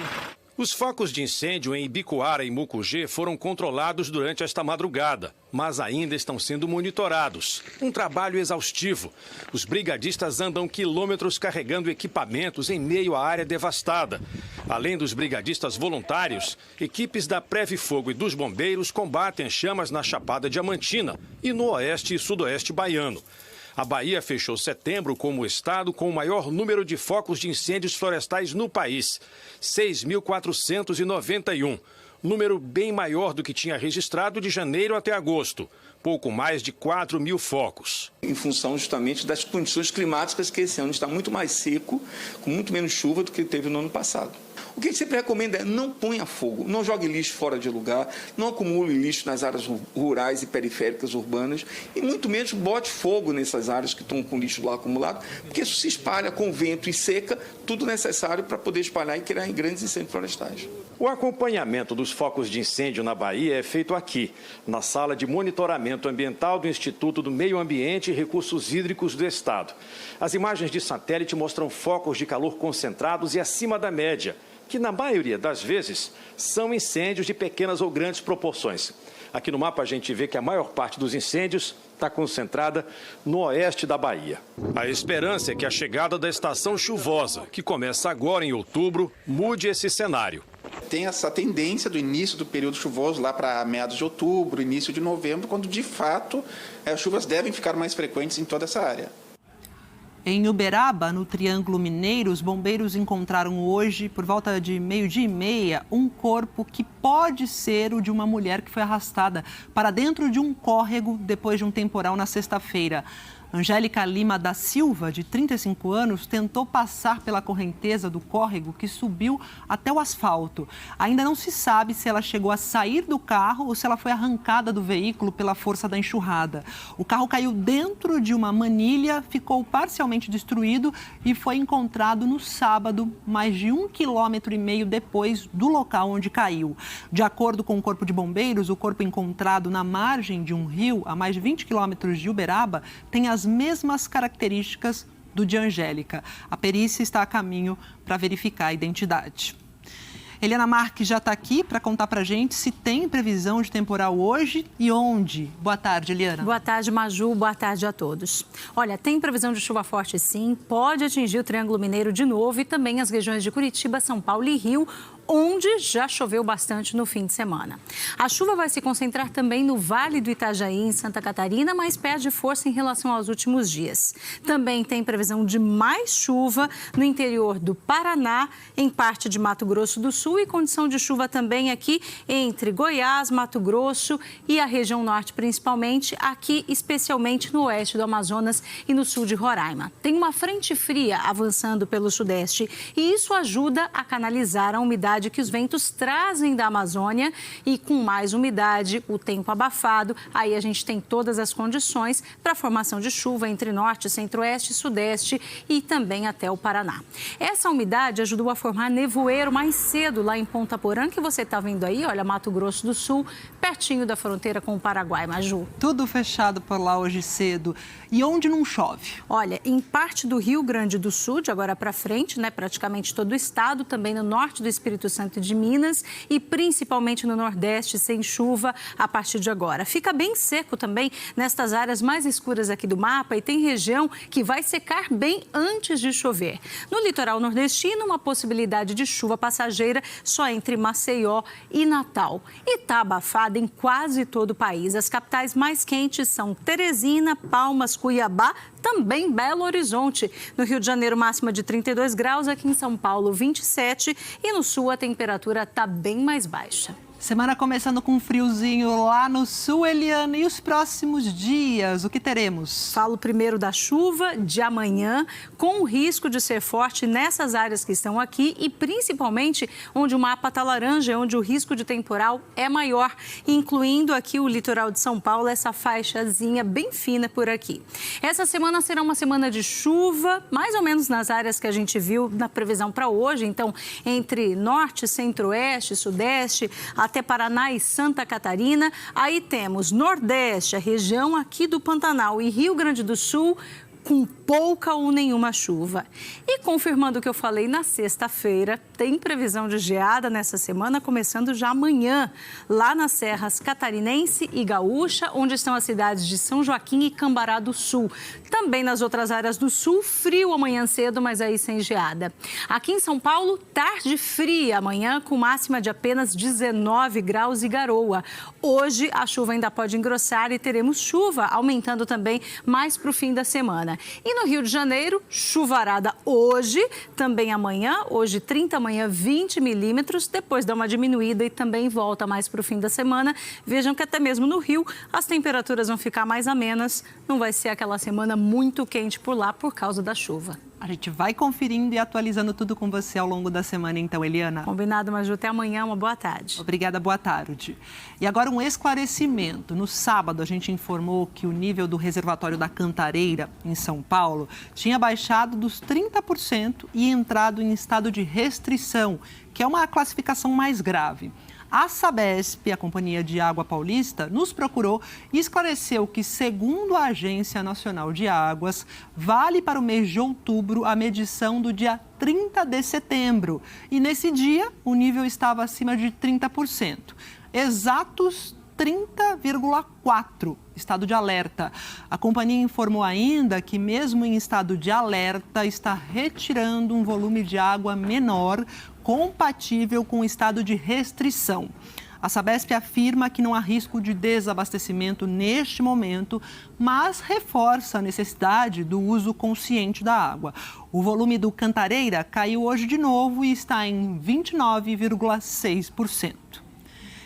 Os focos de incêndio em Ibicoara e Mucugê foram controlados durante esta madrugada, mas ainda estão sendo monitorados. Um trabalho exaustivo. Os brigadistas andam quilômetros carregando equipamentos em meio à área devastada. Além dos brigadistas voluntários, equipes da Preve Fogo e dos bombeiros combatem chamas na Chapada Diamantina e no oeste e sudoeste baiano. A Bahia fechou setembro como o estado com o maior número de focos de incêndios florestais no país, 6.491, número bem maior do que tinha registrado de janeiro até agosto, pouco mais de 4.000 focos. Em função justamente das condições climáticas, que esse ano está muito mais seco, com muito menos chuva do que teve no ano passado. O que a gente sempre recomenda é não ponha fogo, não jogue lixo fora de lugar, não acumule lixo nas áreas rurais e periféricas urbanas e muito menos bote fogo nessas áreas que estão com lixo lá acumulado, porque isso se espalha com vento e seca, tudo necessário para poder espalhar e criar grandes incêndios florestais. O acompanhamento dos focos de incêndio na Bahia é feito aqui, na sala de monitoramento ambiental do Instituto do Meio Ambiente e Recursos Hídricos do Estado. As imagens de satélite mostram focos de calor concentrados e acima da média, que na maioria das vezes são incêndios de pequenas ou grandes proporções. Aqui no mapa a gente vê que a maior parte dos incêndios está concentrada no oeste da Bahia. A esperança é que a chegada da estação chuvosa, que começa agora em outubro, mude esse cenário. Tem essa tendência do início do período chuvoso lá para meados de outubro, início de novembro, quando de fato as chuvas devem ficar mais frequentes em toda essa área. Em Uberaba, no Triângulo Mineiro, os bombeiros encontraram hoje, por volta de 12:30, um corpo que pode ser o de uma mulher que foi arrastada para dentro de um córrego depois de um temporal na sexta-feira. Angélica Lima da Silva, de 35 anos, tentou passar pela correnteza do córrego que subiu até o asfalto. Ainda não se sabe se ela chegou a sair do carro ou se ela foi arrancada do veículo pela força da enxurrada. O carro caiu dentro de uma manilha, ficou parcialmente destruído e foi encontrado no sábado, mais de 1,5 km depois do local onde caiu. De acordo com o Corpo de Bombeiros, o corpo encontrado na margem de um rio, a mais de 20 quilômetros de Uberaba, tem as mesmas características do de Angélica. A perícia está a caminho para verificar a identidade. Eliana Marques já está aqui para contar para a gente se tem previsão de temporal hoje e onde. Boa tarde, Eliana. Boa tarde, Maju. Boa tarde a todos. Olha, tem previsão de chuva forte sim, pode atingir o Triângulo Mineiro de novo e também as regiões de Curitiba, São Paulo e Rio, onde já choveu bastante no fim de semana. A chuva vai se concentrar também no Vale do Itajaí, em Santa Catarina, mas perde força em relação aos últimos dias. Também tem previsão de mais chuva no interior do Paraná, em parte de Mato Grosso do Sul e condição de chuva também aqui entre Goiás, Mato Grosso e a região norte, principalmente aqui, especialmente no oeste do Amazonas e no sul de Roraima. Tem uma frente fria avançando pelo sudeste e isso ajuda a canalizar a umidade que os ventos trazem da Amazônia e com mais umidade, o tempo abafado, aí a gente tem todas as condições para a formação de chuva entre norte, centro-oeste, sudeste e também até o Paraná. Essa umidade ajudou a formar nevoeiro mais cedo lá em Ponta Porã, que você está vendo aí, olha, Mato Grosso do Sul, pertinho da fronteira com o Paraguai, Maju. Tudo fechado por lá hoje cedo. E onde não chove? Olha, em parte do Rio Grande do Sul, de agora para frente, né, praticamente todo o estado, também no norte do Espírito Santo e de Minas e principalmente no Nordeste, sem chuva a partir de agora. Fica bem seco também nestas áreas mais escuras aqui do mapa e tem região que vai secar bem antes de chover. No litoral nordestino, uma possibilidade de chuva passageira só entre Maceió e Natal. E está abafada em quase todo o país. As capitais mais quentes são Teresina, Palmas, Cuiabá, também Belo Horizonte. No Rio de Janeiro, máxima de 32 graus, aqui em São Paulo, 27 e no sul a temperatura está bem mais baixa. Semana começando com um friozinho lá no sul, Eliana. E os próximos dias, o que teremos? Falo primeiro da chuva de amanhã, com o risco de ser forte nessas áreas que estão aqui e principalmente onde o mapa está laranja, onde o risco de temporal é maior, incluindo aqui o litoral de São Paulo, essa faixazinha bem fina por aqui. Essa semana será uma semana de chuva, mais ou menos nas áreas que a gente viu na previsão para hoje. Então, entre norte, centro-oeste, sudeste, até Paraná e Santa Catarina. Aí temos Nordeste, a região aqui do Pantanal e Rio Grande do Sul, com pouca ou nenhuma chuva. E confirmando o que eu falei na sexta-feira, tem previsão de geada nessa semana, começando já amanhã, lá nas serras catarinense e gaúcha, onde estão as cidades de São Joaquim e Cambará do Sul. Também nas outras áreas do sul, frio amanhã cedo, mas aí sem geada. Aqui em São Paulo, tarde fria amanhã, com máxima de apenas 19 graus e garoa. Hoje, a chuva ainda pode engrossar e teremos chuva, aumentando também mais para o fim da semana. E no Rio de Janeiro, chuvarada hoje, também amanhã, hoje 30, amanhã 20 milímetros, depois dá uma diminuída e também volta mais para o fim da semana. Vejam que até mesmo no Rio as temperaturas vão ficar mais amenas, não vai ser aquela semana muito quente por lá por causa da chuva. A gente vai conferindo e atualizando tudo com você ao longo da semana, então, Eliana. Combinado, Maju. Até amanhã. Uma boa tarde. Obrigada, boa tarde. E agora um esclarecimento. No sábado, a gente informou que o nível do reservatório da Cantareira, em São Paulo, tinha baixado dos 30% e entrado em estado de restrição, que é uma classificação mais grave. A Sabesp, a Companhia de Água Paulista, nos procurou e esclareceu que, segundo a Agência Nacional de Águas, vale para o mês de outubro a medição do dia 30 de setembro. E nesse dia, o nível estava acima de 30%. Exatos 30,4%, estado de alerta. A companhia informou ainda que, mesmo em estado de alerta, está retirando um volume de água menor, compatível com o estado de restrição. A Sabesp afirma que não há risco de desabastecimento neste momento, mas reforça a necessidade do uso consciente da água. O volume do Cantareira caiu hoje de novo e está em 29,6%.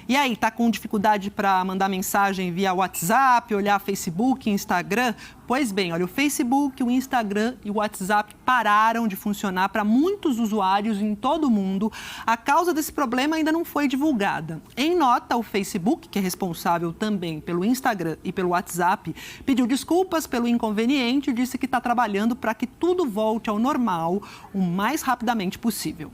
E aí, tá com dificuldade para mandar mensagem via WhatsApp, olhar Facebook, Instagram? Pois bem, olha, o Facebook, o Instagram e o WhatsApp pararam de funcionar para muitos usuários em todo o mundo. A causa desse problema ainda não foi divulgada. Em nota, o Facebook, que é responsável também pelo Instagram e pelo WhatsApp, pediu desculpas pelo inconveniente e disse que está trabalhando para que tudo volte ao normal o mais rapidamente possível.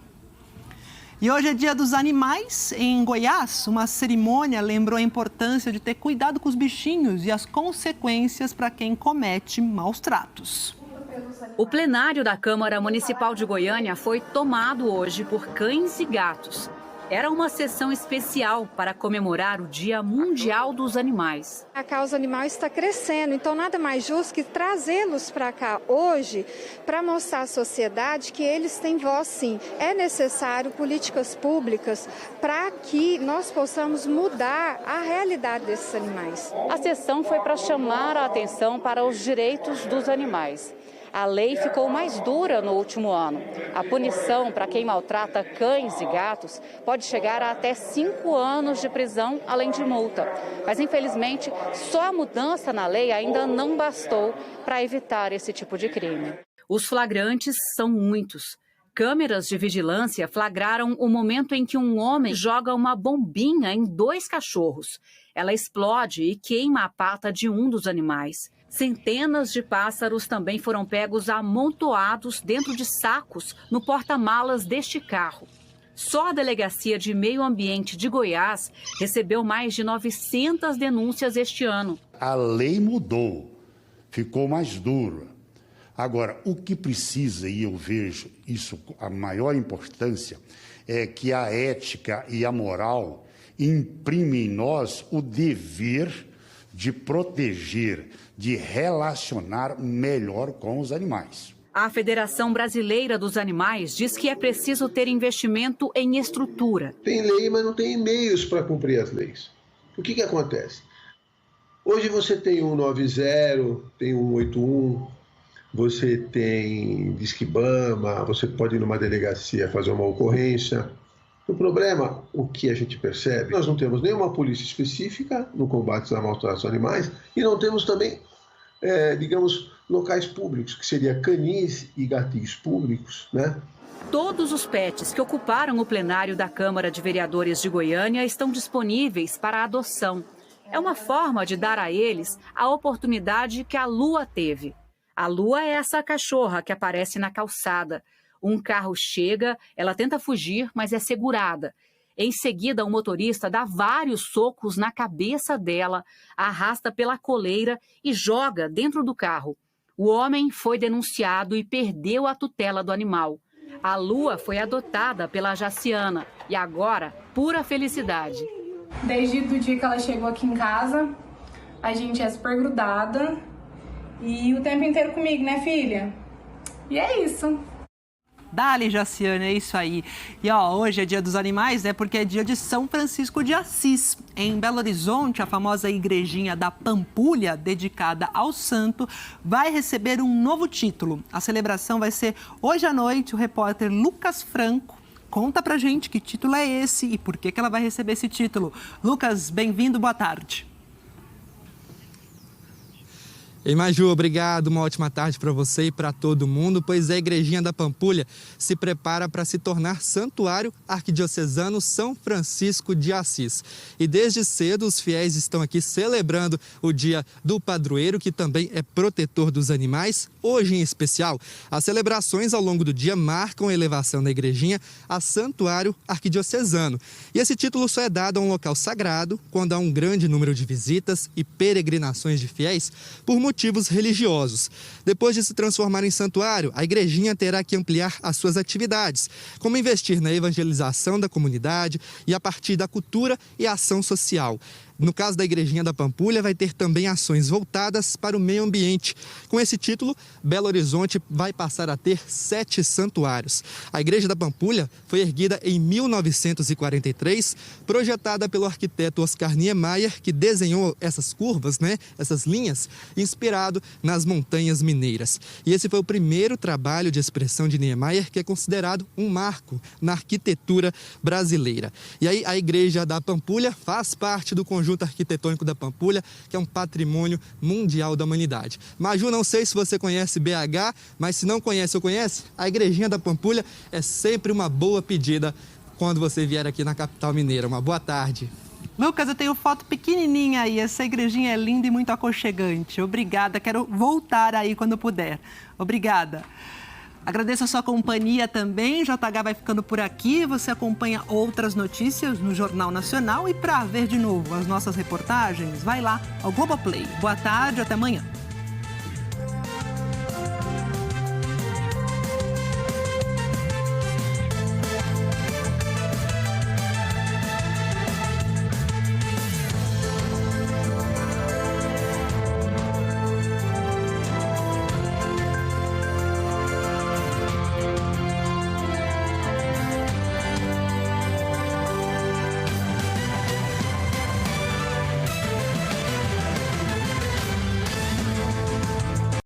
E hoje é Dia dos Animais. Em Goiás, uma cerimônia lembrou a importância de ter cuidado com os bichinhos e as consequências para quem comete maus tratos. O plenário da Câmara Municipal de Goiânia foi tomado hoje por cães e gatos. Era uma sessão especial para comemorar o Dia Mundial dos Animais. A causa animal está crescendo, então nada mais justo que trazê-los para cá hoje para mostrar à sociedade que eles têm voz sim. É necessário políticas públicas para que nós possamos mudar a realidade desses animais. A sessão foi para chamar a atenção para os direitos dos animais. A lei ficou mais dura no último ano. A punição para quem maltrata cães e gatos pode chegar a até 5 anos de prisão, além de multa. Mas, infelizmente, só a mudança na lei ainda não bastou para evitar esse tipo de crime. Os flagrantes são muitos. Câmeras de vigilância flagraram o momento em que um homem joga uma bombinha em 2 cachorros. Ela explode e queima a pata de um dos animais. Centenas de pássaros também foram pegos amontoados dentro de sacos no porta-malas deste carro. Só a Delegacia de Meio Ambiente de Goiás recebeu mais de 900 denúncias este ano. A lei mudou, ficou mais dura. Agora, o que precisa, e eu vejo isso, a maior importância, é que a ética e a moral imprimem em nós o dever de proteger, de relacionar melhor com os animais. A Federação Brasileira dos Animais diz que é preciso ter investimento em estrutura. Tem lei, mas não tem meios para cumprir as leis. O que acontece? Hoje você tem 190, tem 181, você tem Disque Bama, você pode ir numa delegacia fazer uma ocorrência. O problema, o que a gente percebe, nós não temos nenhuma polícia específica no combate a maltratos animais e não temos também, digamos, locais públicos, que seria canis e gatis públicos, né? Todos os pets que ocuparam o plenário da Câmara de Vereadores de Goiânia estão disponíveis para adoção. É uma forma de dar a eles a oportunidade que a Lua teve. A Lua é essa cachorra que aparece na calçada. Um carro chega, ela tenta fugir, mas é segurada. Em seguida, o motorista dá vários socos na cabeça dela, a arrasta pela coleira e joga dentro do carro. O homem foi denunciado e perdeu a tutela do animal. A Lua foi adotada pela Jaciana e agora, pura felicidade. Desde o dia que ela chegou aqui em casa, a gente é super grudada e o tempo inteiro comigo, né, filha? E é isso. Dali, Jaciana, é isso aí. E ó, hoje é Dia dos Animais, né? Porque é dia de São Francisco de Assis. Em Belo Horizonte, a famosa igrejinha da Pampulha, dedicada ao santo, vai receber um novo título. A celebração vai ser hoje à noite. O repórter Lucas Franco conta pra gente que título é esse e por que ela vai receber esse título. Lucas, bem-vindo, boa tarde. Ei, Maju, obrigado. Uma ótima tarde para você e para todo mundo. Pois é, a Igrejinha da Pampulha se prepara para se tornar santuário arquidiocesano São Francisco de Assis. E desde cedo os fiéis estão aqui celebrando o dia do padroeiro, que também é protetor dos animais. Hoje, em especial, as celebrações ao longo do dia marcam a elevação da Igrejinha a santuário arquidiocesano. E esse título só é dado a um local sagrado quando há um grande número de visitas e peregrinações de fiéis por motivos religiosos. Depois de se transformar em santuário, a Igrejinha terá que ampliar as suas atividades, como investir na evangelização da comunidade e a partir da cultura e ação social. No caso da Igrejinha da Pampulha, vai ter também ações voltadas para o meio ambiente. Com esse título, Belo Horizonte vai passar a ter 7 santuários. A Igreja da Pampulha foi erguida em 1943, projetada pelo arquiteto Oscar Niemeyer, que desenhou essas curvas, essas linhas, inspirado nas montanhas mineiras. E esse foi o primeiro trabalho de expressão de Niemeyer que é considerado um marco na arquitetura brasileira. E aí a Igreja da Pampulha faz parte do conjunto arquitetônico da Pampulha, que é um patrimônio mundial da humanidade. Maju, não sei se você conhece BH, mas se não conhece ou conhece, a Igrejinha da Pampulha é sempre uma boa pedida quando você vier aqui na capital mineira. Uma boa tarde. Lucas, eu tenho foto pequenininha aí. Essa igrejinha é linda e muito aconchegante. Obrigada. Quero voltar aí quando puder. Obrigada. Agradeço a sua companhia também. JH vai ficando por aqui. Você acompanha outras notícias no Jornal Nacional. E para ver de novo as nossas reportagens, vai lá ao Globoplay. Boa tarde, até amanhã.